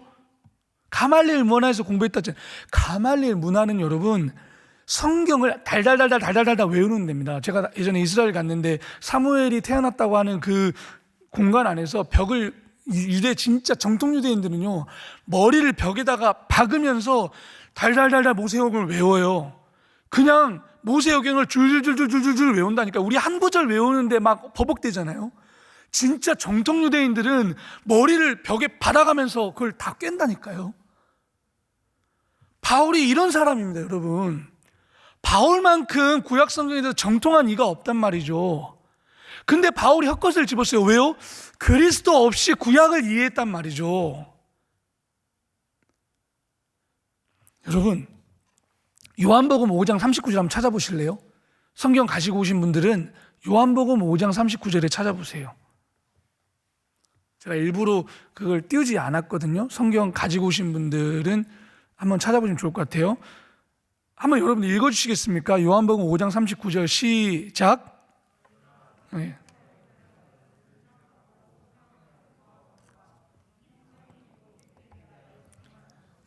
가말리엘 문화에서 공부했다잖아요. 가말리엘 문화는 여러분, 성경을 달달달달 외우는 데입니다. 제가 예전에 이스라엘 갔는데 사무엘이 태어났다고 하는 그 공간 안에서 벽을, 유대 진짜 정통 유대인들은요, 머리를 벽에다가 박으면서 달달달달 모세오경을 외워요. 그냥 모세오경을 줄줄줄줄줄줄 외운다니까. 우리 한 구절 외우는데 막 버벅대잖아요. 진짜 정통 유대인들은 머리를 벽에 받아가면서 그걸 다 깬다니까요. 바울이 이런 사람입니다, 여러분. 바울만큼 구약 성경에 대해서 정통한 이가 없단 말이죠. 근데 바울이 헛것을 집었어요. 왜요? 그리스도 없이 구약을 이해했단 말이죠. 여러분, 요한복음 5장 39절 한번 찾아보실래요? 성경 가지고 오신 분들은 요한복음 5장 39절에 찾아보세요. 제가 일부러 그걸 띄우지 않았거든요. 성경 가지고 오신 분들은 한번 찾아보시면 좋을 것 같아요. 한번 여러분 읽어주시겠습니까? 요한복음 5장 39절 시작. 네.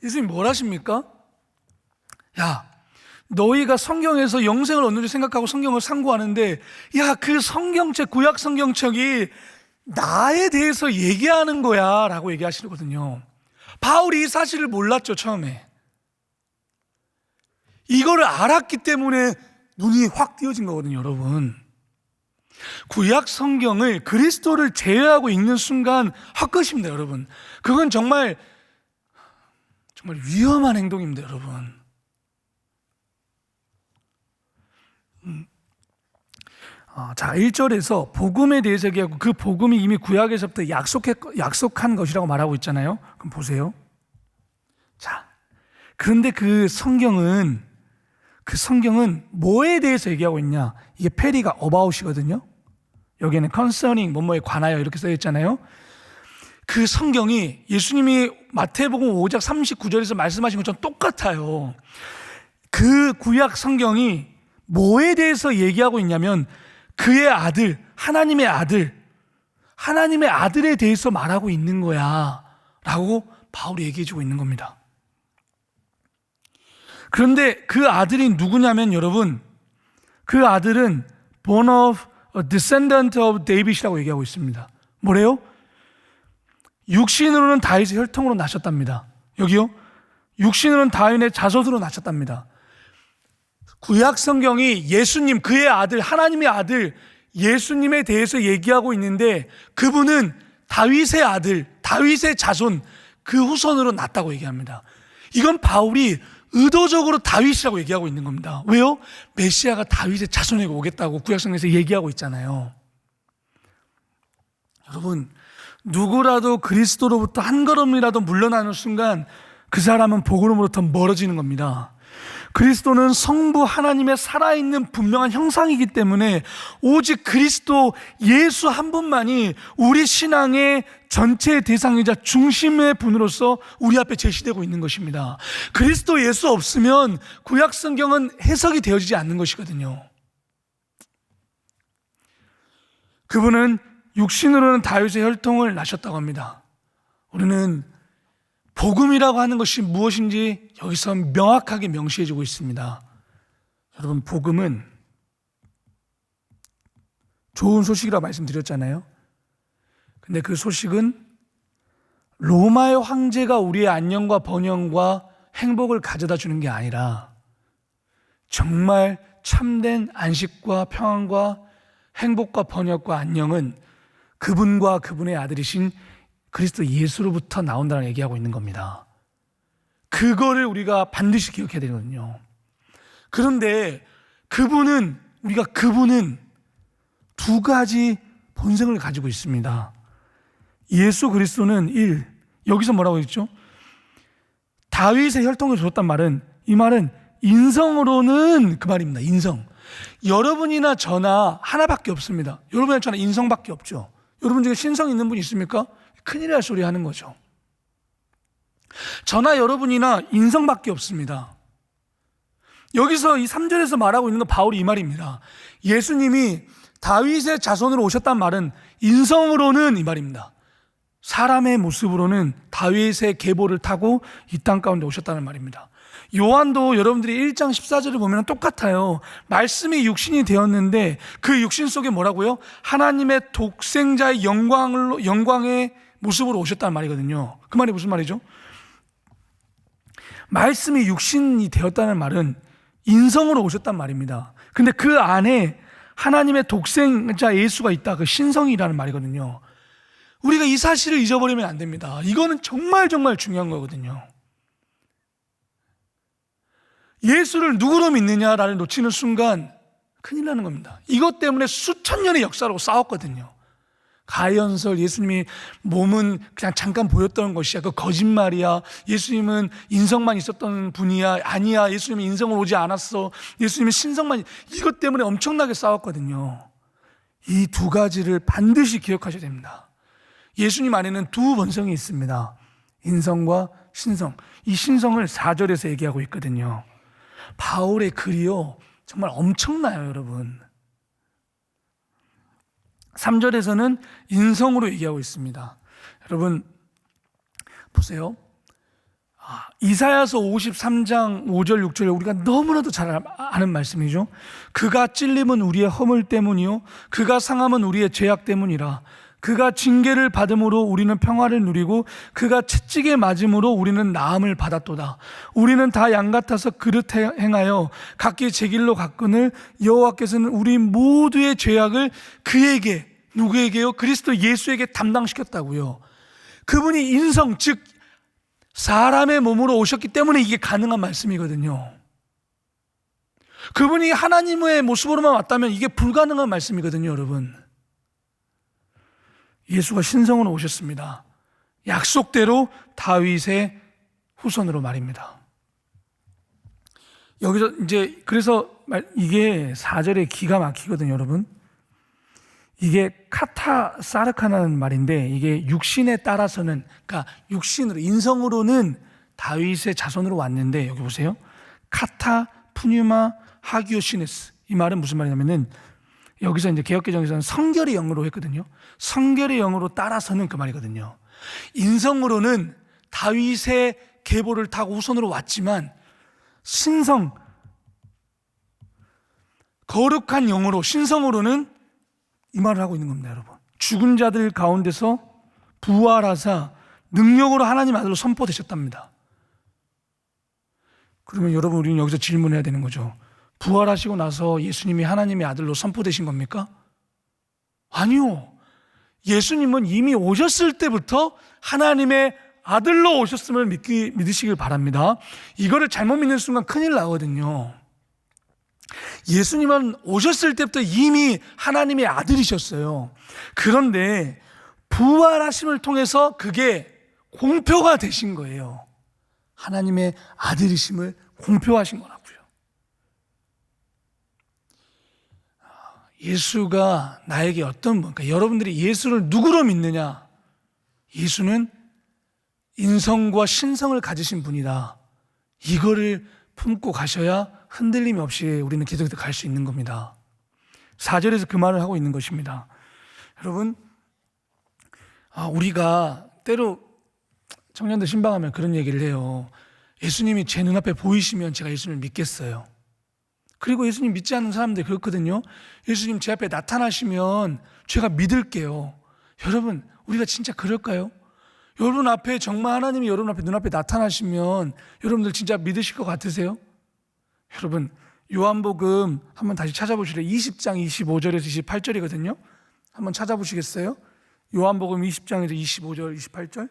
예수님 뭘 하십니까? 야, 너희가 성경에서 영생을 얻는 줄 생각하고 성경을 상고하는데, 야, 그 성경책, 구약 성경책이 나에 대해서 얘기하는 거야 라고 얘기하시거든요. 바울이 이 사실을 몰랐죠. 처음에 이거를 알았기 때문에 눈이 확 띄어진 거거든요, 여러분. 구약 성경을 그리스도를 제외하고 읽는 순간 헛것입니다, 여러분. 그건 정말 위험한 행동입니다, 여러분. 자, 1절에서 복음에 대해서 얘기하고 그 복음이 이미 구약에서부터 약속한 것이라고 말하고 있잖아요. 그럼 보세요. 자, 그런데 그 성경은 뭐에 대해서 얘기하고 있냐? 이게 페리가 about이거든요. 여기에는 concerning 뭐뭐에 관하여 이렇게 써 있잖아요. 그 성경이 예수님이 마태복음 5장 39절에서 말씀하신 것처럼 똑같아요. 그 구약 성경이 뭐에 대해서 얘기하고 있냐면 그의 아들, 하나님의 아들에 대해서 말하고 있는 거야 라고 바울이 얘기해주고 있는 겁니다. 그런데 그 아들이 누구냐면 여러분, 그 아들은 born of a descendant of David이라고 얘기하고 있습니다. 뭐래요? 육신으로는 다윗의 혈통으로 나셨답니다. 여기요? 육신으로는 다윗의 자손으로 나셨답니다. 구약 성경이 예수님, 그의 아들, 하나님의 아들 예수님에 대해서 얘기하고 있는데 그분은 다윗의 아들, 다윗의 자손, 그 후손으로 났다고 얘기합니다. 이건 바울이 의도적으로 다윗이라고 얘기하고 있는 겁니다. 왜요? 메시아가 다윗의 자손에게 오겠다고 구약성경에서 얘기하고 있잖아요. 여러분, 누구라도 그리스도로부터 한 걸음이라도 물러나는 순간 그 사람은 복음으로부터 멀어지는 겁니다. 그리스도는 성부 하나님의 살아있는 분명한 형상이기 때문에 오직 그리스도 예수 한 분만이 우리 신앙의 전체의 대상이자 중심의 분으로서 우리 앞에 제시되고 있는 것입니다. 그리스도 예수 없으면 구약 성경은 해석이 되어지지 않는 것이거든요. 그분은 육신으로는 다윗의 혈통을 나셨다고 합니다. 우리는 복음이라고 하는 것이 무엇인지 여기서 명확하게 명시해주고 있습니다. 여러분, 복음은 좋은 소식이라고 말씀드렸잖아요. 근데 그 소식은 로마의 황제가 우리의 안녕과 번영과 행복을 가져다 주는 게 아니라 정말 참된 안식과 평안과 행복과 번영과 안녕은 그분과 그분의 아들이신 그리스도 예수로부터 나온다는 얘기하고 있는 겁니다. 그거를 우리가 반드시 기억해야 되거든요. 그런데 그분은 두 가지 본성을 가지고 있습니다. 예수 그리스도는 여기서 뭐라고 했죠? 다윗의 혈통을 줬단 말은, 이 말은 인성으로는 그 말입니다. 인성. 여러분이나 저나 하나밖에 없습니다. 여러분이나 저나 인성밖에 없죠. 여러분 중에 신성 있는 분 있습니까? 큰일 날 소리 하는 거죠. 저나 여러분이나 인성밖에 없습니다. 여기서 이 3절에서 말하고 있는 건 바울이 이 말입니다. 예수님이 다윗의 자손으로 오셨단 말은 인성으로는 이 말입니다. 사람의 모습으로는 다윗의 계보를 타고 이 땅 가운데 오셨다는 말입니다. 요한도 여러분들이 1장 14절을 보면 똑같아요. 말씀이 육신이 되었는데 그 육신 속에 뭐라고요? 하나님의 독생자의 영광의 모습으로 오셨다는 말이거든요. 그 말이 무슨 말이죠? 말씀이 육신이 되었다는 말은 인성으로 오셨단 말입니다. 근데 그 안에 하나님의 독생자 예수가 있다. 그 신성이라는 말이거든요. 우리가 이 사실을 잊어버리면 안 됩니다. 이거는 정말 중요한 거거든요. 예수를 누구로 믿느냐를 놓치는 순간 큰일 나는 겁니다. 이것 때문에 수천 년의 역사로 싸웠거든요. 가해연설, 예수님이 몸은 그냥 잠깐 보였던 것이야, 그 거짓말이야, 예수님은 인성만 있었던 분이야, 아니야, 예수님은 인성을 오지 않았어, 예수님은 신성만, 이것 때문에 엄청나게 싸웠거든요. 이 두 가지를 반드시 기억하셔야 됩니다. 예수님 안에는 두 본성이 있습니다. 인성과 신성. 이 신성을 4절에서 얘기하고 있거든요. 바울의 글이요, 정말 엄청나요, 여러분. 3절에서는 인성으로 얘기하고 있습니다. 여러분 보세요. 이사야서 53장 5절 6절에 우리가 너무나도 잘 아는 말씀이죠. 그가 찔림은 우리의 허물 때문이요, 그가 상함은 우리의 죄악 때문이라. 그가 징계를 받음으로 우리는 평화를 누리고 그가 채찍에 맞음으로 우리는 나음을 받았도다. 우리는 다 양 같아서 그릇 행하여 각기 제 길로 갔거늘 여호와께서는 우리 모두의 죄악을 그에게, 누구에게요? 그리스도 예수에게 담당시켰다고요. 그분이 인성, 즉 사람의 몸으로 오셨기 때문에 이게 가능한 말씀이거든요. 그분이 하나님의 모습으로만 왔다면 이게 불가능한 말씀이거든요, 여러분. 예수가 신성으로 오셨습니다. 약속대로 다윗의 후손으로 말입니다. 여기서 이제 그래서 이게 4절에 기가 막히거든요, 여러분. 이게 카타사르카라는 말인데 이게 육신에 따라서는, 그러니까 육신으로, 인성으로는 다윗의 자손으로 왔는데, 여기 보세요. 카타 푸뉴마 하기오시네스, 이 말은 무슨 말이냐면은 여기서 이제 개역개정에서는 성결의 영으로 했거든요. 성결의 영으로 따라서는 그 말이거든요. 인성으로는 다윗의 계보를 타고 후손으로 왔지만 신성, 거룩한 영으로, 신성으로는 이 말을 하고 있는 겁니다, 여러분. 죽은 자들 가운데서 부활하사 능력으로 하나님 아들로 선포되셨답니다. 그러면 여러분, 우리는 여기서 질문해야 되는 거죠. 부활하시고 나서 예수님이 하나님의 아들로 선포되신 겁니까? 아니요. 예수님은 이미 오셨을 때부터 하나님의 아들로 오셨음을 믿으시길 바랍니다. 이거를 잘못 믿는 순간 큰일 나거든요. 예수님은 오셨을 때부터 이미 하나님의 아들이셨어요. 그런데 부활하심을 통해서 그게 공표가 되신 거예요. 하나님의 아들이심을 공표하신 거라고요. 예수가 나에게 어떤 분, 그러니까 여러분들이 예수를 누구로 믿느냐? 예수는 인성과 신성을 가지신 분이다. 이거를 품고 가셔야 흔들림 없이 우리는 계속해서 갈 수 있는 겁니다. 4절에서 그 말을 하고 있는 것입니다. 여러분, 우리가 때로 청년들 신방하면 그런 얘기를 해요. 예수님이 제 눈앞에 보이시면 제가 예수님을 믿겠어요. 그리고 예수님 믿지 않는 사람들이 그렇거든요. 예수님 제 앞에 나타나시면 제가 믿을게요. 여러분, 우리가 진짜 그럴까요? 여러분 앞에, 정말 하나님이 여러분 앞에 눈앞에 나타나시면 여러분들 진짜 믿으실 것 같으세요? 여러분, 요한복음 한번 다시 찾아보실래요? 20장 25절에서 28절이거든요. 한번 찾아보시겠어요? 요한복음 20장에서 25절, 28절.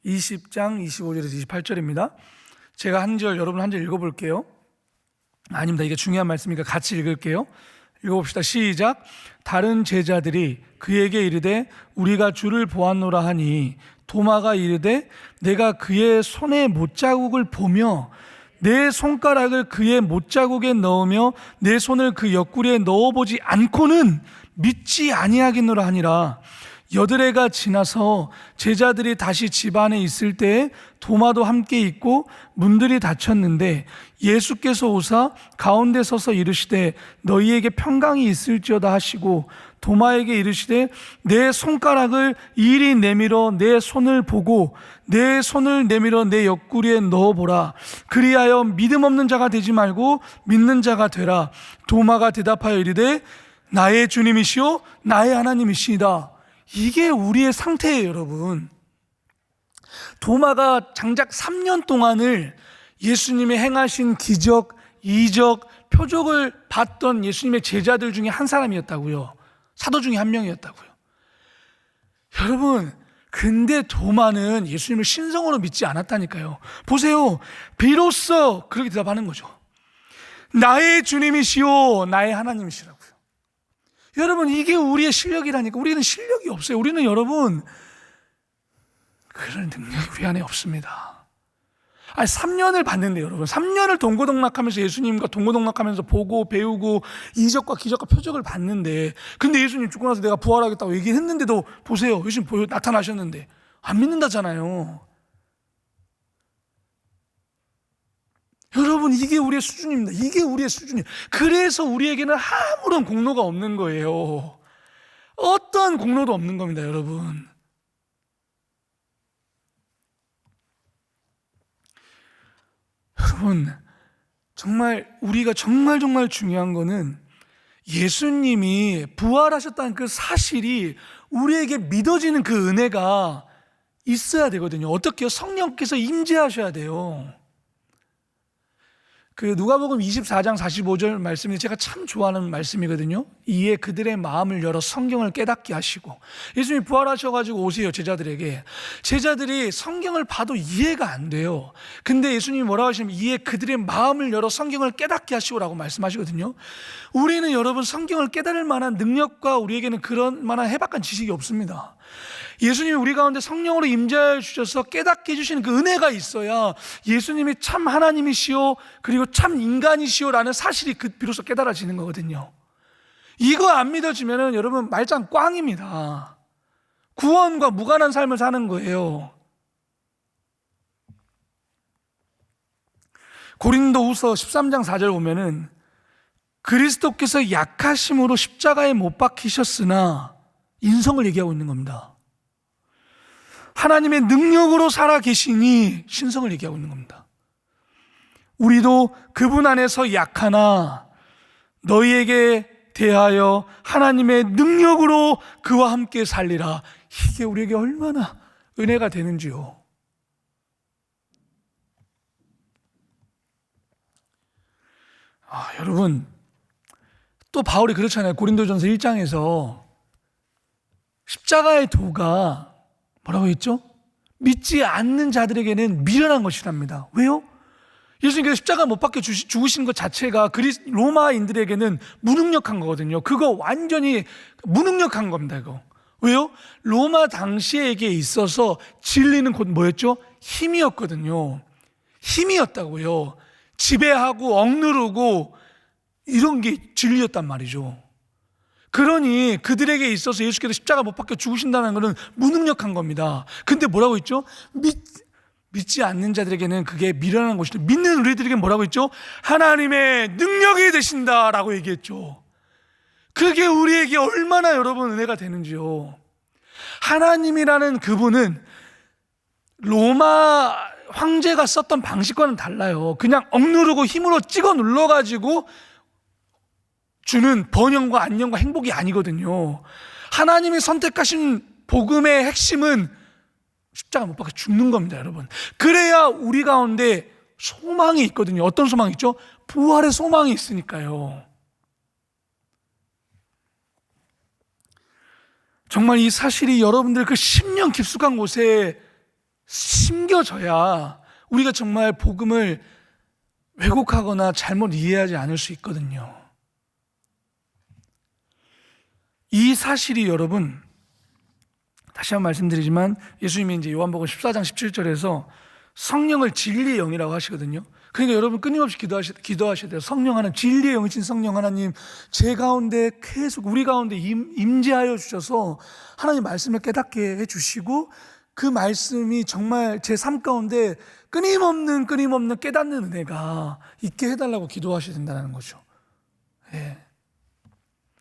(20장) 25절에서 28절입니다. 제가 한 절, 여러분 한 절 읽어볼게요. 아닙니다. 이게 중요한 말씀이니까 같이 읽을게요. 읽어봅시다. 시작. 다른 제자들이 그에게 이르되 우리가 주를 보았노라 하니 도마가 이르되 내가 그의 손에 못자국을 보며 내 손가락을 그의 못자국에 넣으며 내 손을 그 옆구리에 넣어보지 않고는 믿지 아니하겠노라 하니라. 여드레가 지나서 제자들이 다시 집 안에 있을 때에 도마도 함께 있고 문들이 닫혔는데 예수께서 오사 가운데 서서 이르시되 너희에게 평강이 있을지어다 하시고 도마에게 이르시되 내 손가락을 이리 내밀어 내 손을 보고 내 손을 내밀어 내 옆구리에 넣어보라. 그리하여 믿음 없는 자가 되지 말고 믿는 자가 되라. 도마가 대답하여 이르되 나의 주님이시오 나의 하나님이시이다. 이게 우리의 상태예요, 여러분. 도마가 장작 3년 동안을 예수님의 행하신 기적, 이적, 표적을 봤던 예수님의 제자들 중에 한 사람이었다고요. 사도 중에 한 명이었다고요. 여러분, 근데 도마는 예수님을 신성으로 믿지 않았다니까요. 보세요. 비로소 그렇게 대답하는 거죠. 나의 주님이시오 나의 하나님이시라고요. 여러분, 이게 우리의 실력이라니까. 우리는 실력이 없어요. 우리는 여러분 그런 능력이 우리 안에 없습니다. 3년을 봤는데, 여러분 3년을 동고동락하면서 예수님과 동고동락하면서 보고 배우고 이적과 기적과 표적을 봤는데, 근데 예수님 죽고 나서 내가 부활하겠다고 얘기했는데도 보세요. 예수님 나타나셨는데 안 믿는다잖아요. 여러분, 이게 우리의 수준입니다. 이게 우리의 수준이에요. 그래서 우리에게는 아무런 공로가 없는 거예요. 어떤 공로도 없는 겁니다, 여러분. 여러분, 정말 우리가 정말 중요한 거는 예수님이 부활하셨다는 그 사실이 우리에게 믿어지는 그 은혜가 있어야 되거든요. 어떻게요? 성령께서 임재하셔야 돼요. 그 누가복음 24장 45절 말씀이 제가 참 좋아하는 말씀이거든요. 이에 그들의 마음을 열어 성경을 깨닫게 하시고, 예수님이 부활하셔가지고 오세요 제자들에게. 제자들이 성경을 봐도 이해가 안 돼요. 근데 예수님이 뭐라고 하시냐면 이에 그들의 마음을 열어 성경을 깨닫게 하시고라고 말씀하시거든요. 우리는 여러분 성경을 깨달을 만한 능력과 우리에게는 그런 만한 해박한 지식이 없습니다. 예수님이 우리 가운데 성령으로 임재해 주셔서 깨닫게 해주시는 그 은혜가 있어야 예수님이 참 하나님이시오 그리고 참 인간이시오 라는 사실이 비로소 깨달아지는 거거든요. 이거 안 믿어지면 여러분 말짱 꽝입니다. 구원과 무관한 삶을 사는 거예요. 고린도후서 13장 4절 보면은 그리스도께서 약하심으로 십자가에 못 박히셨으나 인성을 얘기하고 있는 겁니다. 하나님의 능력으로 살아 계시니 신성을 얘기하고 있는 겁니다. 우리도 그분 안에서 약하나 너희에게 대하여 하나님의 능력으로 그와 함께 살리라. 이게 우리에게 얼마나 은혜가 되는지요. 여러분, 또 바울이 그렇잖아요. 고린도전서 1장에서 십자가의 도가 뭐라고 했죠? 믿지 않는 자들에게는 미련한 것이랍니다. 왜요? 예수님께서 십자가 못 박혀 죽으신 것 자체가 로마인들에게는 무능력한 거거든요. 그거 완전히 무능력한 겁니다. 이거. 왜요? 로마 당시에게 있어서 진리는 곧 뭐였죠? 힘이었거든요. 힘이었다고요. 지배하고 억누르고 이런 게 진리였단 말이죠. 그러니 그들에게 있어서 예수께서 십자가 못 박혀 죽으신다는 것은 무능력한 겁니다. 근데 뭐라고 했죠? 믿지 않는 자들에게는 그게 미련한 것이다. 믿는 우리들에게는 뭐라고 했죠? 하나님의 능력이 되신다라고 얘기했죠. 그게 우리에게 얼마나 여러분 은혜가 되는지요. 하나님이라는 그분은 로마 황제가 썼던 방식과는 달라요. 그냥 억누르고 힘으로 찍어 눌러가지고 주는 번영과 안녕과 행복이 아니거든요. 하나님이 선택하신 복음의 핵심은 십자가 못 박혀 죽는 겁니다, 여러분. 그래야 우리 가운데 소망이 있거든요. 어떤 소망이 있죠? 부활의 소망이 있으니까요. 정말 이 사실이 여러분들 그 심령 깊숙한 곳에 심겨져야 우리가 정말 복음을 왜곡하거나 잘못 이해하지 않을 수 있거든요. 이 사실이 여러분, 다시 한번 말씀드리지만 예수님이 이제 요한복음 14장 17절에서 성령을 진리의 영이라고 하시거든요. 그러니까 여러분 끊임없이 기도하셔야 돼요. 성령 하나님, 진리의 영이신 성령 하나님, 제 가운데 계속 우리 가운데 임재하여 주셔서 하나님 말씀을 깨닫게 해주시고 그 말씀이 정말 제 삶 가운데 끊임없는 깨닫는 은혜가 있게 해달라고 기도하셔야 된다는 거죠. 예.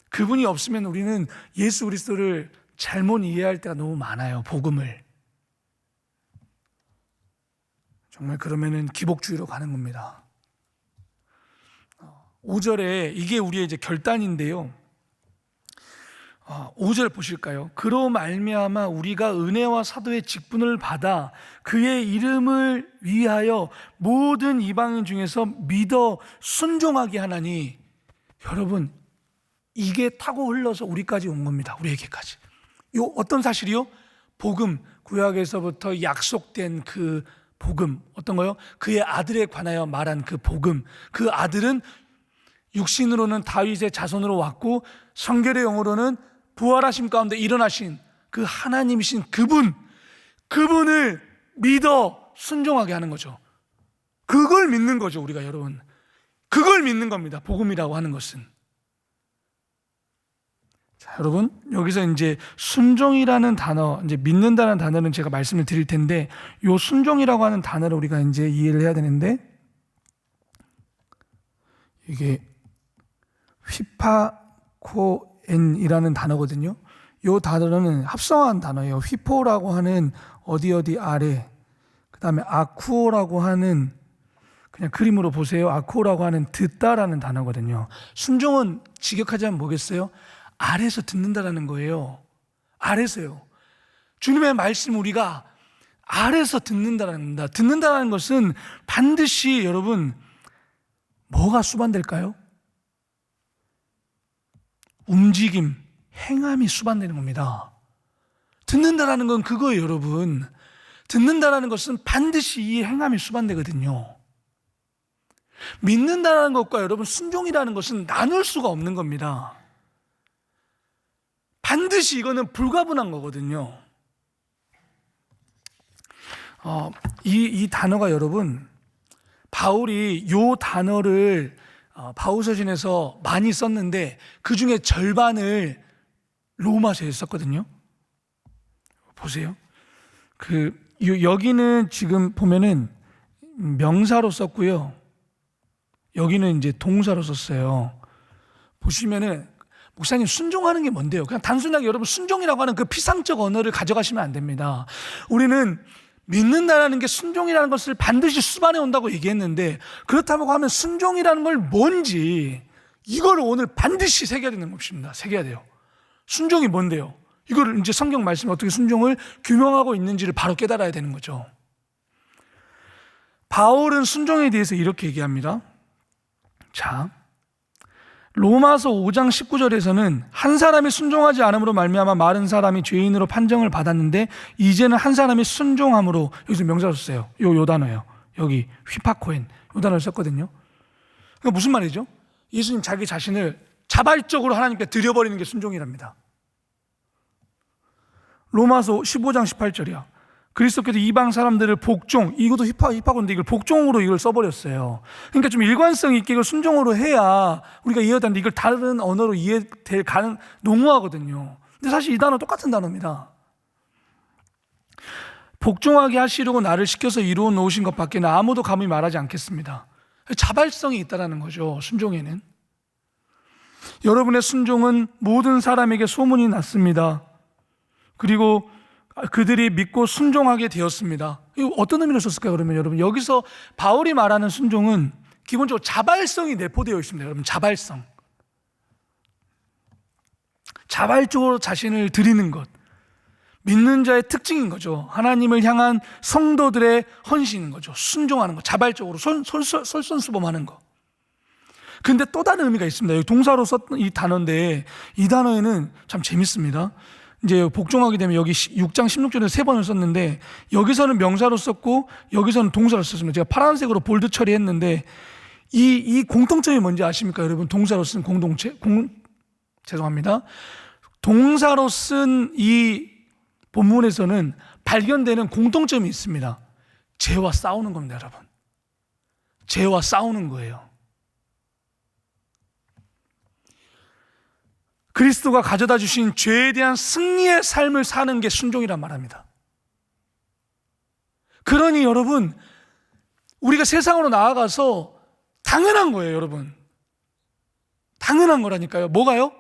그분이 없으면 우리는 예수 그리스도를 잘못 이해할 때가 너무 많아요. 복음을. 정말 그러면은 기복주의로 가는 겁니다. 5절에 이게 우리의 이제 결단인데요. 5절 보실까요? 그로 말미암아 우리가 은혜와 사도의 직분을 받아 그의 이름을 위하여 모든 이방인 중에서 믿어 순종하게 하나니, 여러분 이게 타고 흘러서 우리까지 온 겁니다. 우리에게까지. 요 어떤 사실이요? 복음, 구약에서부터 약속된 그 복음, 어떤 거요? 그의 아들에 관하여 말한 그 복음. 그 아들은 육신으로는 다윗의 자손으로 왔고 성결의 영으로는 부활하심 가운데 일어나신 그 하나님이신 그분을 믿어 순종하게 하는 거죠. 그걸 믿는 거죠, 우리가. 여러분, 그걸 믿는 겁니다. 복음이라고 하는 것은. 자, 여러분, 여기서 이제 순종이라는 단어, 이제 믿는다는 단어는 제가 말씀을 드릴 텐데, 요 순종이라고 하는 단어를 우리가 이제 이해를 해야 되는데, 이게 휘파코엔이라는 단어거든요. 요 단어는 합성한 단어예요. 휘포라고 하는 어디 아래, 그 다음에 아쿠오라고 하는 그냥 그림으로 보세요. 아코라고 하는 듣다라는 단어거든요. 순종은 직역하자면 뭐겠어요? 아래서 듣는다라는 거예요. 아래서요. 주님의 말씀 우리가 아래서 듣는다라는 겁니다. 듣는다라는 것은 반드시 여러분 뭐가 수반될까요? 움직임, 행함이 수반되는 겁니다. 듣는다라는 건 그거예요, 여러분. 듣는다라는 것은 반드시 이 행함이 수반되거든요. 믿는다라는 것과 여러분 순종이라는 것은 나눌 수가 없는 겁니다. 반드시 이거는 불가분한 거거든요. 이 단어가 여러분 바울이 이 단어를 바울서신에서 많이 썼는데 그 중에 절반을 로마서에 썼거든요. 보세요. 여기는 지금 보면은 명사로 썼고요. 여기는 이제 동사로 썼어요. 보시면은 목사님 순종하는 게 뭔데요? 그냥 단순하게 여러분 순종이라고 하는 그 피상적 언어를 가져가시면 안 됩니다. 우리는 믿는다라는 게 순종이라는 것을 반드시 수반해 온다고 얘기했는데 그렇다고 하면 순종이라는 걸 뭔지 이걸 오늘 반드시 새겨야 되는 것입니다. 새겨야 돼요. 순종이 뭔데요? 이거를 이제 성경 말씀이 어떻게 순종을 규명하고 있는지를 바로 깨달아야 되는 거죠. 바울은 순종에 대해서 이렇게 얘기합니다. 자, 로마서 5장 19절에서는 한 사람이 순종하지 않음으로 말미암아 많은 사람이 죄인으로 판정을 받았는데 이제는 한 사람이 순종함으로, 여기서 명사로 썼어요. 요 단어예요. 여기 휘파코엔 요 단어를 썼거든요. 그러니까 무슨 말이죠? 예수님 자기 자신을 자발적으로 하나님께 드려버리는 게 순종이랍니다. 로마서 15장 18절이야. 그리스도께서 이방 사람들을 복종, 이것도 힙하고인데 이걸 복종으로 이걸 써버렸어요. 그러니까 좀 일관성 있게 이걸 순종으로 해야 우리가 이해가 되는데 이걸 다른 언어로 이해될 가능, 농후하거든요. 근데 사실 이 단어 똑같은 단어입니다. 복종하게 하시려고 나를 시켜서 이루어 놓으신 것밖에는 아무도 감히 말하지 않겠습니다. 자발성이 있다는 거죠, 순종에는. 여러분의 순종은 모든 사람에게 소문이 났습니다. 그리고 그들이 믿고 순종하게 되었습니다. 이거 어떤 의미로 썼을까요? 그러면 여러분 여기서 바울이 말하는 순종은 기본적으로 자발성이 내포되어 있습니다. 여러분 자발성, 자발적으로 자신을 드리는 것, 믿는 자의 특징인 거죠. 하나님을 향한 성도들의 헌신인 거죠. 순종하는 것, 자발적으로 솔선수범하는 것. 근데 또 다른 의미가 있습니다. 여기 동사로 썼던 이 단어인데 이 단어에는 참 재밌습니다. 이제 복종하게 되면 여기 6장 16절에 3번을 썼는데 여기서는 명사로 썼고 여기서는 동사로 썼습니다. 제가 파란색으로 볼드 처리했는데 이 공통점이 뭔지 아십니까? 여러분 동사로 쓴 죄송합니다. 동사로 쓴 이 본문에서는 발견되는 공통점이 있습니다. 죄와 싸우는 겁니다, 여러분. 죄와 싸우는 거예요. 그리스도가 가져다 주신 죄에 대한 승리의 삶을 사는 게 순종이란 말합니다. 그러니 여러분 우리가 세상으로 나아가서 당연한 거예요, 여러분. 당연한 거라니까요. 뭐가요?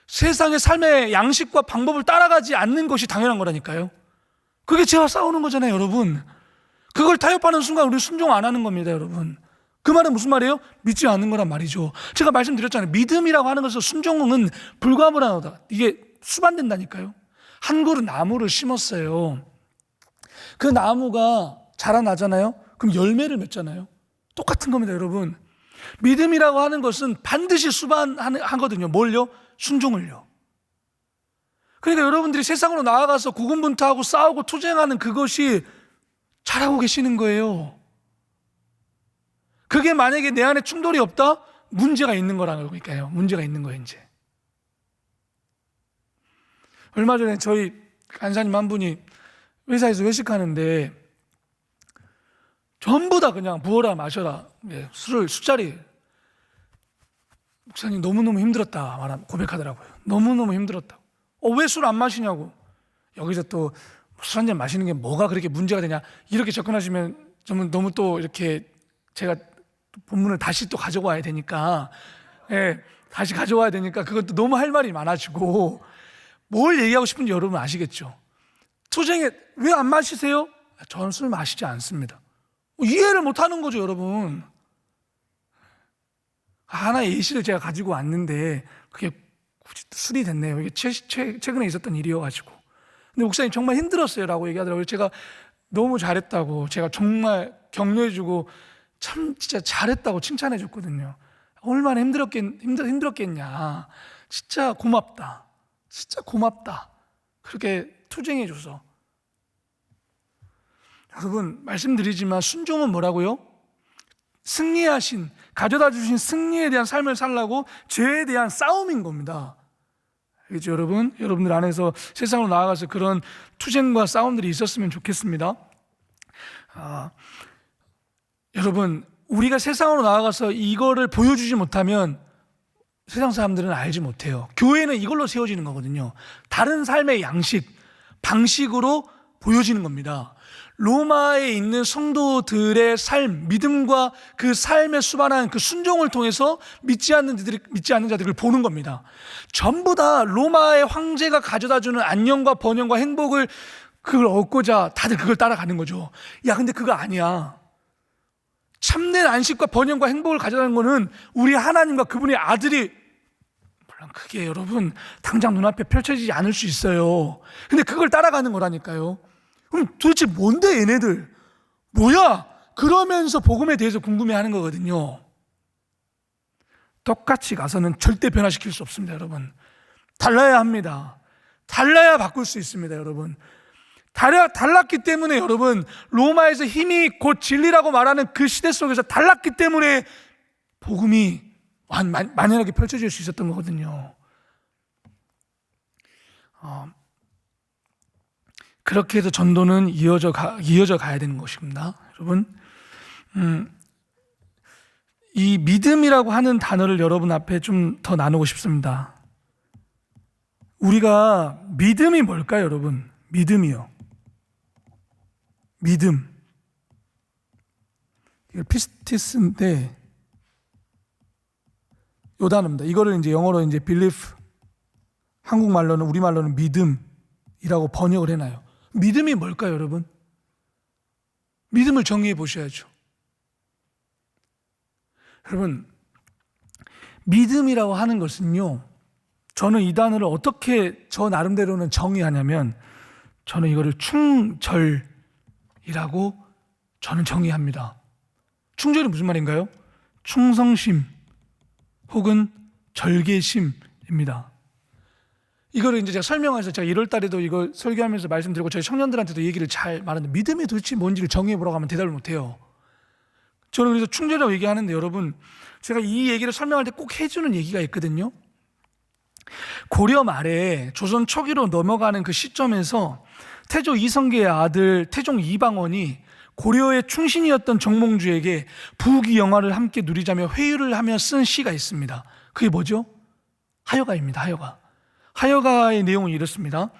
세상의 삶의 양식과 방법을 따라가지 않는 것이 당연한 거라니까요. 그게 죄와 싸우는 거잖아요, 여러분. 그걸 타협하는 순간 우리 순종 안 하는 겁니다, 여러분. 그 말은 무슨 말이에요? 믿지 않는 거란 말이죠. 제가 말씀드렸잖아요. 믿음이라고 하는 것은 순종은 불가분하다. 이게 수반된다니까요. 한 그루 나무를 심었어요. 그 나무가 자라나잖아요. 그럼 열매를 맺잖아요. 똑같은 겁니다, 여러분. 믿음이라고 하는 것은 반드시 수반하거든요. 뭘요? 순종을요. 그러니까 여러분들이 세상으로 나아가서 고군분투하고 싸우고 투쟁하는 그것이 잘하고 계시는 거예요. 그게 만약에 내 안에 충돌이 없다? 문제가 있는 거라는 거니까요. 문제가 있는 거예요, 이제. 얼마 전에 저희 간사님 한 분이 회사에서 회식하는데 전부 다 그냥 부어라 마셔라, 술자리. 목사님 너무너무 힘들었다 고백하더라고요. 너무너무 힘들었다고. 왜 술 안 마시냐고. 여기서 또 술 한잔 마시는 게 뭐가 그렇게 문제가 되냐, 이렇게 접근하시면 너무 또 이렇게 제가 본문을 다시 또 가져와야 되니까, 다시 가져와야 되니까 그것도 너무 할 말이 많아지고, 뭘 얘기하고 싶은지 여러분 아시겠죠? 투쟁에 왜 안 마시세요? 저는 술 마시지 않습니다. 이해를 못하는 거죠, 여러분. 하나의 예시를 제가 가지고 왔는데 그게 굳이 수리됐네요. 이게 최근에 있었던 일이어가지고. 근데 목사님 정말 힘들었어요 라고 얘기하더라고요. 제가 너무 잘했다고, 제가 정말 격려해주고 참 진짜 잘했다고 칭찬해줬거든요. 얼마나 힘들었겠냐. 진짜 고맙다. 진짜 고맙다. 그렇게 투쟁해줘서. 여러분, 말씀드리지만 순종은 뭐라고요? 승리하신, 가져다 주신 승리에 대한 삶을 살라고 죄에 대한 싸움인 겁니다. 알겠죠, 여러분? 여러분들 안에서 세상으로 나아가서 그런 투쟁과 싸움들이 있었으면 좋겠습니다. 여러분, 우리가 세상으로 나아가서 이거를 보여주지 못하면 세상 사람들은 알지 못해요. 교회는 이걸로 세워지는 거거든요. 다른 삶의 양식, 방식으로 보여지는 겁니다. 로마에 있는 성도들의 삶, 믿음과 그 삶에 수반한 그 순종을 통해서 믿지 않는 자들을 보는 겁니다. 전부 다 로마의 황제가 가져다주는 안녕과 번영과 행복을 그걸 얻고자 다들 그걸 따라가는 거죠. 야, 근데 그거 아니야. 참된 안식과 번영과 행복을 가져다는 거는 우리 하나님과 그분의 아들이, 물론 그게 여러분 당장 눈앞에 펼쳐지지 않을 수 있어요. 근데 그걸 따라가는 거라니까요. 그럼 도대체 뭔데 얘네들? 뭐야? 그러면서 복음에 대해서 궁금해하는 거거든요. 똑같이 가서는 절대 변화시킬 수 없습니다, 여러분. 달라야 합니다. 달라야 바꿀 수 있습니다, 여러분. 달랐기 때문에 여러분, 로마에서 힘이 곧 진리라고 말하는 그 시대 속에서 달랐기 때문에 복음이 만연하게 펼쳐질 수 있었던 거거든요. 그렇게 해서 전도는 이어져 가야 되는 것입니다, 여러분. 이 믿음이라고 하는 단어를 여러분 앞에 좀 더 나누고 싶습니다. 우리가 믿음이 뭘까요, 여러분? 믿음이요. 믿음. 이거 피스티스인데 요 단어입니다. 이거를 이제 영어로 이제 belief, 한국말로는 우리말로는 믿음이라고 번역을 해놔요. 믿음이 뭘까요, 여러분? 믿음을 정의해 보셔야죠. 여러분, 믿음이라고 하는 것은요, 저는 이 단어를 어떻게 저 나름대로는 정의하냐면, 저는 이거를 충절이라고 저는 정의합니다. 충절이 무슨 말인가요? 충성심 혹은 절개심입니다. 이거를 이제 제가 설명해서 제가 1월 달에도 이걸 설교하면서 말씀드리고 저희 청년들한테도 얘기를 잘 말하는데, 믿음이 도대체 뭔지를 정의해 보라고 하면 대답을 못 해요. 저는 그래서 충절이라고 얘기하는데, 여러분, 제가 이 얘기를 설명할 때 꼭 해주는 얘기가 있거든요. 고려 말에 조선 초기로 넘어가는 그 시점에서 태조 이성계의 아들 태종 이방원이 고려의 충신이었던 정몽주에게 부귀영화를 함께 누리자며 회유를 하며 쓴 시가 있습니다. 그게 뭐죠? 하여가입니다. 하여가의 내용은 이렇습니다.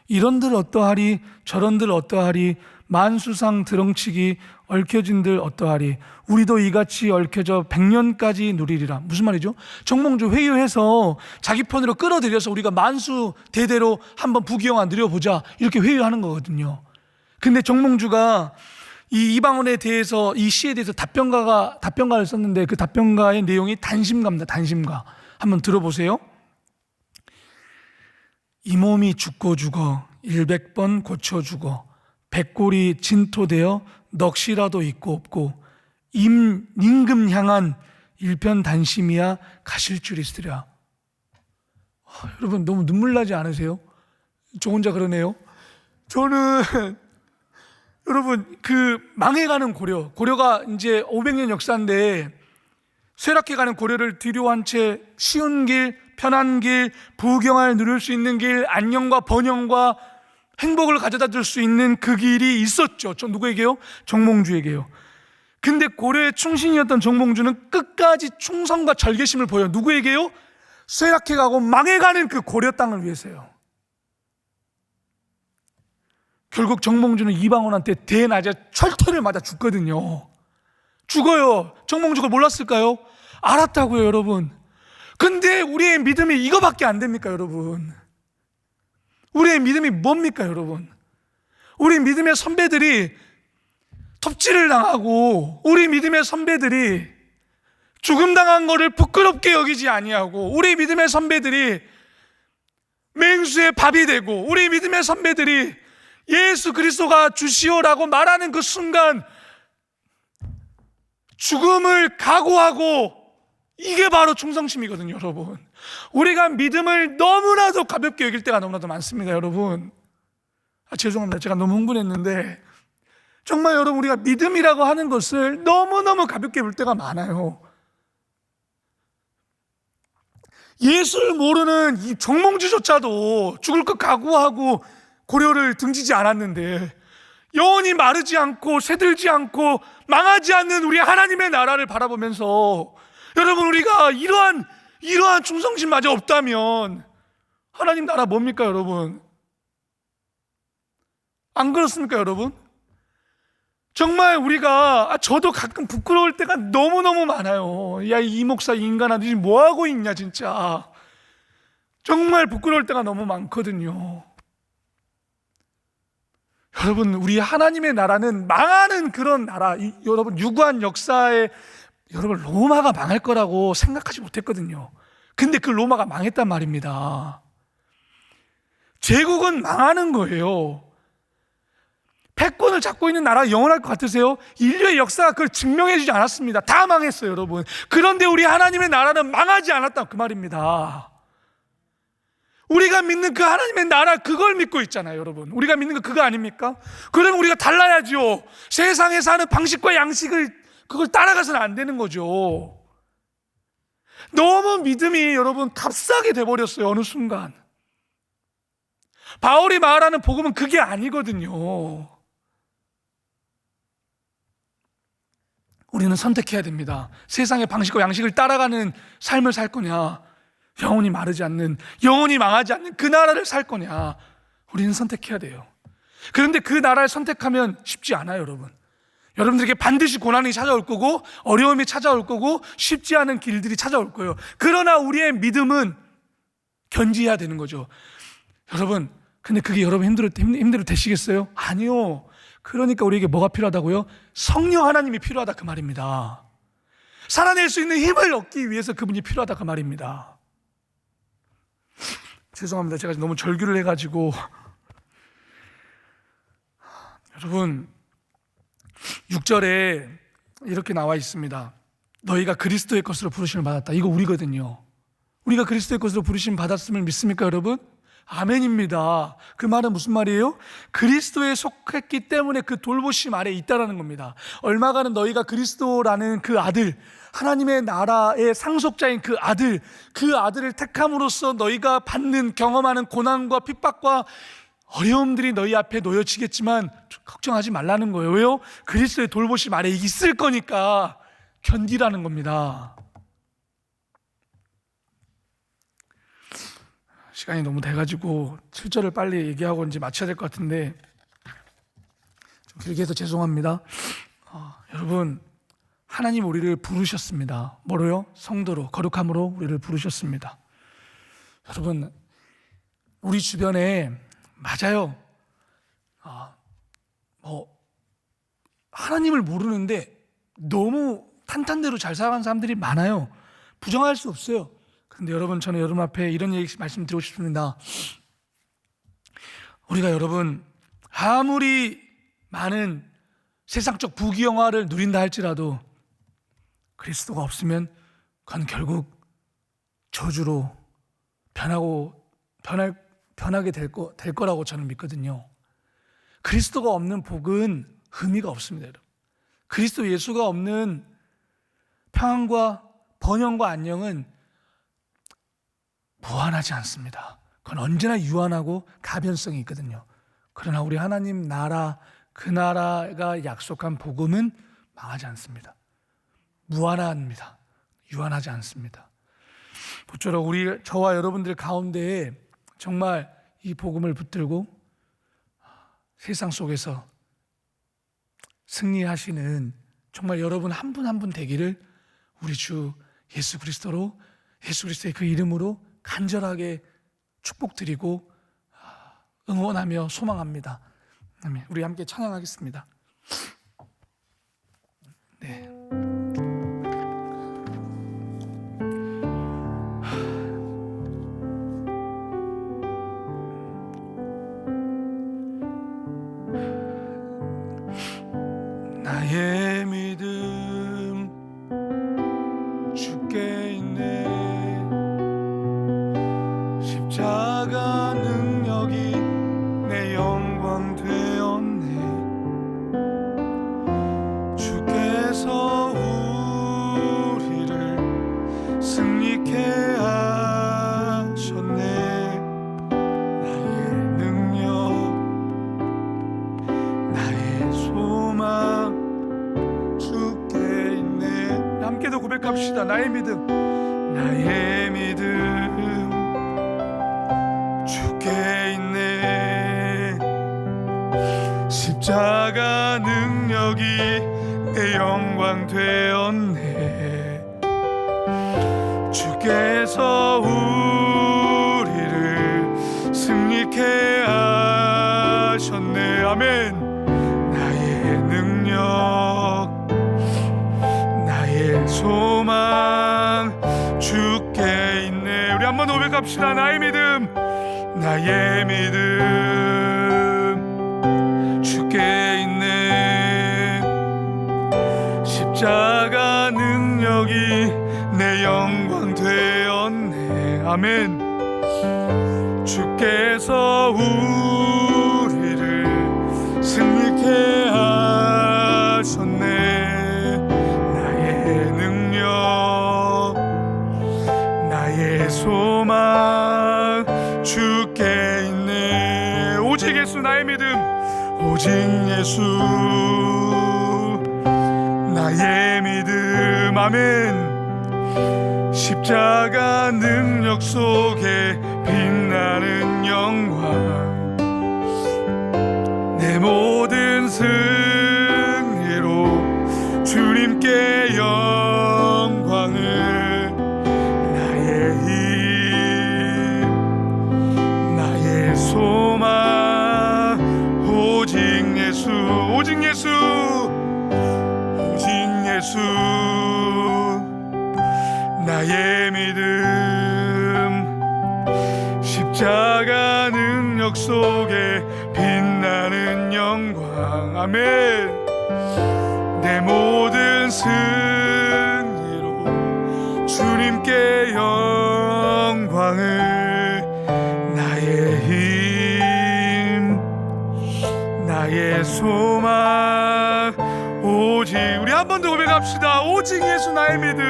이런들 어떠하리, 저런들 어떠하리, 만수상 드렁치기, 얽혀진들 어떠하리, 우리도 이같이 얽혀져 100년까지 누리리라. 무슨 말이죠? 정몽주 회유해서 자기 편으로 끌어들여서 우리가 만수 대대로 한번 부귀영화 누려보자, 이렇게 회유하는 거거든요. 근데 정몽주가 이 이방원에 대해서, 이 시에 대해서 답변가를 썼는데, 그 답변가의 내용이 단심가입니다. 단심가. 한번 들어보세요. 이 몸이 죽고 죽어 100번 고쳐 죽어, 백골이 진토되어 넋이라도 있고 없고, 임금 향한 일편단심이야 가실 줄 있으랴. 여러분, 너무 눈물 나지 않으세요? 저 혼자 그러네요. 저는 여러분, 그 망해가는 고려가 이제 500년 역사인데, 쇠락해가는 고려를 뒤로한 채 쉬운 길, 편한 길, 부귀영화를 누릴 수 있는 길, 안녕과 번영과 행복을 가져다 줄 수 있는 그 길이 있었죠. 저 누구에게요? 정몽주에게요. 근데 고려의 충신이었던 정몽주는 끝까지 충성과 절개심을 보여. 누구에게요? 쇠락해가고 망해가는 그 고려 땅을 위해서요. 결국 정몽주는 이방원한테 대낮에 철퇴를 맞아 죽거든요. 죽어요. 정몽주가 몰랐을까요? 알았다고요, 여러분. 근데 우리의 믿음이 이거밖에 안 됩니까, 여러분? 우리의 믿음이 뭡니까, 여러분? 우리 믿음의 선배들이 톱질을 당하고 우리 믿음의 선배들이 죽음 당한 것을 부끄럽게 여기지 아니하고 우리 믿음의 선배들이 맹수의 밥이 되고 우리 믿음의 선배들이 예수 그리스도가 주시오라고 말하는 그 순간 죽음을 각오하고, 이게 바로 충성심이거든요, 여러분. 우리가 믿음을 너무나도 가볍게 여길 때가 너무나도 많습니다, 여러분. 죄송합니다. 제가 너무 흥분했는데 정말 여러분, 우리가 믿음이라고 하는 것을 너무너무 가볍게 볼 때가 많아요. 예수를 모르는 이 정몽주조차도 죽을 것 각오하고 고려를 등지지 않았는데, 영혼이 마르지 않고 새들지 않고 망하지 않는 우리 하나님의 나라를 바라보면서, 여러분, 우리가 이러한 충성심마저 없다면 하나님 나라 뭡니까, 여러분? 안 그렇습니까, 여러분? 정말 우리가, 저도 가끔 부끄러울 때가 너무너무 많아요. 야, 이 목사 이 인간아, 너 지금 뭐하고 있냐, 진짜. 정말 부끄러울 때가 너무 많거든요. 여러분, 우리 하나님의 나라는 망하는 그런 나라. 여러분, 유구한 역사에 여러분, 로마가 망할 거라고 생각하지 못했거든요. 근데 그 로마가 망했단 말입니다. 제국은 망하는 거예요. 패권을 잡고 있는 나라가 영원할 것 같으세요? 인류의 역사가 그걸 증명해 주지 않았습니다. 다 망했어요, 여러분. 그런데 우리 하나님의 나라는 망하지 않았다, 그 말입니다. 우리가 믿는 그 하나님의 나라, 그걸 믿고 있잖아요, 여러분. 우리가 믿는 거 그거 아닙니까? 그러면 우리가 달라야죠. 세상에 사는 방식과 양식을 그걸 따라가서는 안 되는 거죠. 너무 믿음이 여러분 값싸게 돼버렸어요, 어느 순간. 바울이 말하는 복음은 그게 아니거든요. 우리는 선택해야 됩니다. 세상의 방식과 양식을 따라가는 삶을 살 거냐, 영혼이 마르지 않는, 영혼이 망하지 않는 그 나라를 살 거냐, 우리는 선택해야 돼요. 그런데 그 나라를 선택하면 쉽지 않아요, 여러분. 여러분들에게 반드시 고난이 찾아올 거고 어려움이 찾아올 거고 쉽지 않은 길들이 찾아올 거예요. 그러나 우리의 믿음은 견지해야 되는 거죠. 여러분, 근데 그게 여러분 힘들어 되시겠어요? 아니요. 그러니까 우리에게 뭐가 필요하다고요? 성령 하나님이 필요하다, 그 말입니다. 살아낼 수 있는 힘을 얻기 위해서 그분이 필요하다, 그 말입니다. 죄송합니다. 제가 너무 절규를 해가지고. 여러분, 6절에 이렇게 나와 있습니다. 너희가 그리스도의 것으로 부르심을 받았다. 이거 우리거든요. 우리가 그리스도의 것으로 부르심을 받았음을 믿습니까, 여러분? 아멘입니다. 그 말은 무슨 말이에요? 그리스도에 속했기 때문에 그 돌보심 아래에 있다라는 겁니다. 얼마간은 너희가 그리스도라는 그 아들, 하나님의 나라의 상속자인 그 아들을 택함으로써 너희가 받는, 경험하는 고난과 핍박과 어려움들이 너희 앞에 놓여지겠지만 걱정하지 말라는 거예요. 왜요? 그리스도의 돌보심 아래에 있을 거니까 견디라는 겁니다. 시간이 너무 돼가지고 7절을 빨리 얘기하고 이제 마쳐야 될 것 같은데 좀 길게 해서 죄송합니다. 여러분, 하나님 우리를 부르셨습니다. 뭐로요? 성도로, 거룩함으로 우리를 부르셨습니다. 여러분, 우리 주변에 맞아요. 하나님을 모르는데 너무 탄탄대로 잘 살아가는 사람들이 많아요. 부정할 수 없어요. 근데 여러분, 저는 여러분 앞에 이런 얘기 말씀드리고 싶습니다. 우리가 여러분 아무리 많은 세상적 부귀영화를 누린다 할지라도 그리스도가 없으면 그건 결국 저주로 변하게 될 거라고 저는 믿거든요. 그리스도가 없는 복은 의미가 없습니다, 여러분. 그리스도 예수가 없는 평안과 번영과 안녕은 무한하지 않습니다. 그건 언제나 유한하고 가변성이 있거든요. 그러나 우리 하나님 나라, 그 나라가 약속한 복음은 망하지 않습니다. 무한합니다. 유한하지 않습니다. 모쪼록 저와 여러분들 가운데에 정말 이 복음을 붙들고 세상 속에서 승리하시는 정말 여러분 한 분 한 분 되기를 우리 주 예수 그리스도의 그 이름으로 간절하게 축복드리고 응원하며 소망합니다. 아멘. 우리 함께 찬양하겠습니다. 나의 믿음 주께 있네. 십자가 능력이 내 영광 되었네. 주께서 우리를 승리케 하셨네. 나의 능력, 나의 소망 주께 있네. 함께도 고백합시다. 나의 믿음, 나의 믿음 주께 있네. 십자가 능력이 내 영광 되었네. 주께서 우리를 승리케 하셨네. 아멘. 나의 능력, 나의 소망 주께 있네. 우리 한번 고백합시다. 나의 믿음, 나의 믿음 주께 있네. 십자가 능력이 내 영광 되었네. 아멘. 주께서 우리를 승리케 하셨네. 나의 능력, 나의 소망 주께 있네. 오직 예수 나의 믿음, 오직 예수 나의 믿음. 아멘. 십자가 능력 속에 빛나는 영광, 내 모든 승리로 주님께 영광을. 나의 힘, 나의 소망 오직 예수, 오직 예수, 오직 예수 나의 믿음. 십자가 능력 속에 빛나는 영광. 아멘. 내 모든 승리로 주님께 영광을. 나의 힘, 나의 소망 오직. 우리 한 번 더 고백합시다. 오직 예수 나의 믿음,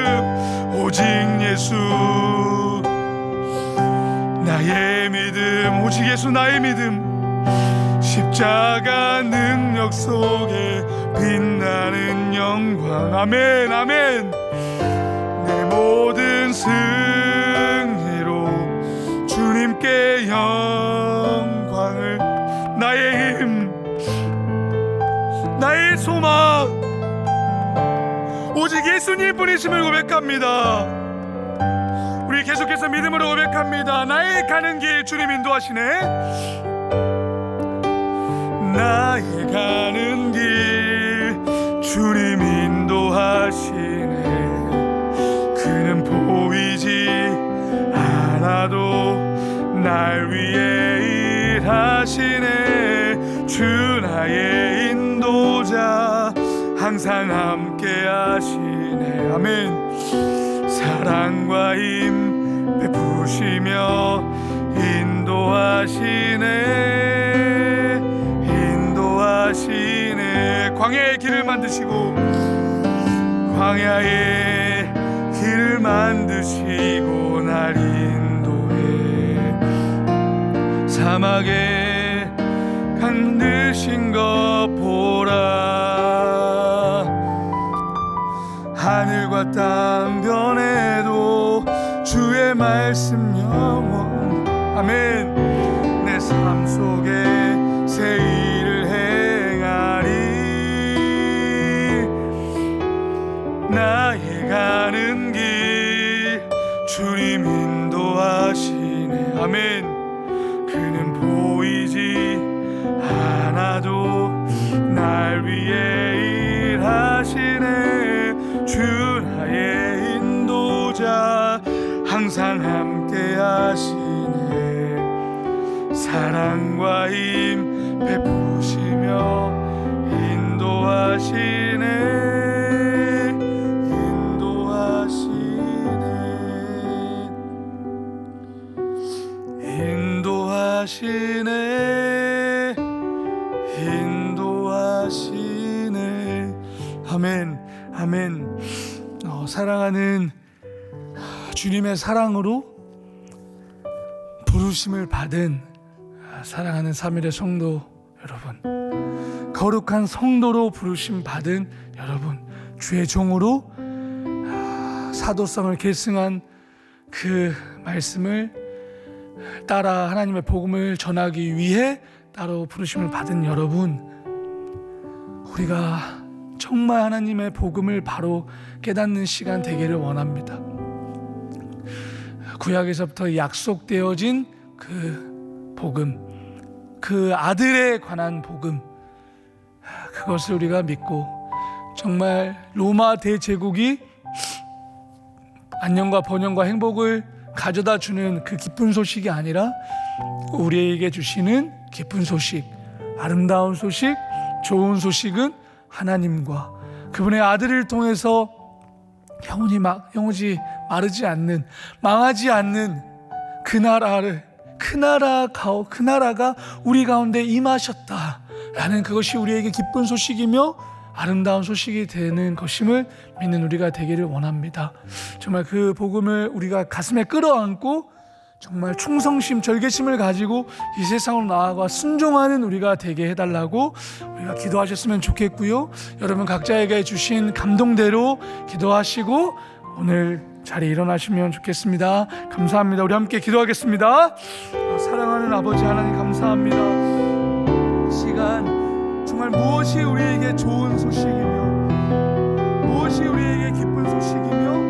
오직 예수 나의 믿음, 오직 예수 나의 믿음. 십자가 능력 속에 빛나는 영광. 아멘. 아멘. 내 모든 승리로 주님께 영광을. 나의 힘, 나의 소망 오직 예수님 뿐이심을 고백합니다. 우리 계속해서 믿음으로 고백합니다. 나의 가는 길 주님 인도하시네. 나의 가는 길 주님 인도하시네. 그는 보이지 않아도 날 위해 일하시네. 주 나의 인도자 항상 함께 하시네. 아멘. 사랑과 힘 베푸시며 인도하시네. 인도하시네. 광야의 길을 만드시고, 광야의 길을 만드시고 날 인도해. 사막에 만드신 것 보라. 하늘과 땅 변해도 주의 말씀 영원. 아멘. 내 삶 속에 새 일을 행하리. 나의 가는 길 주님 인도하시네. 아멘. 그는 보이지 않아도 날 위해 일하시네. 항상 함께 하시네. 사랑과 힘 베푸시며 인도하시네. 인도하시네. 인도하시네. 아멘. 아멘. 사랑하는 주님의 사랑으로 부르심을 받은 사랑하는 삼일의 성도 여러분, 거룩한 성도로 부르심 받은 여러분, 주의 종으로 사도성을 계승한 그 말씀을 따라 하나님의 복음을 전하기 위해 따로 부르심을 받은 여러분, 우리가 정말 하나님의 복음을 바로 깨닫는 시간 되기를 원합니다. 구약에서부터 약속되어진 그 복음, 그 아들에 관한 복음, 그것을 우리가 믿고 정말 로마 대제국이 안녕과 번영과 행복을 가져다 주는 그 기쁜 소식이 아니라 우리에게 주시는 기쁜 소식, 아름다운 소식, 좋은 소식은 하나님과 그분의 아들을 통해서 영원히 마르지 않는, 망하지 않는 그 나라가 우리 가운데 임하셨다라는 그것이 우리에게 기쁜 소식이며 아름다운 소식이 되는 것임을 믿는 우리가 되기를 원합니다. 정말 그 복음을 우리가 가슴에 끌어안고 정말 충성심, 절개심을 가지고 이 세상으로 나아가 순종하는 우리가 되게 해달라고 우리가 기도하셨으면 좋겠고요. 여러분 각자에게 주신 감동대로 기도하시고 오늘 자리에 일어나시면 좋겠습니다. 감사합니다. 우리 함께 기도하겠습니다. 사랑하는 아버지 하나님 감사합니다. 이 시간 정말 무엇이 우리에게 좋은 소식이며 무엇이 우리에게 기쁜 소식이며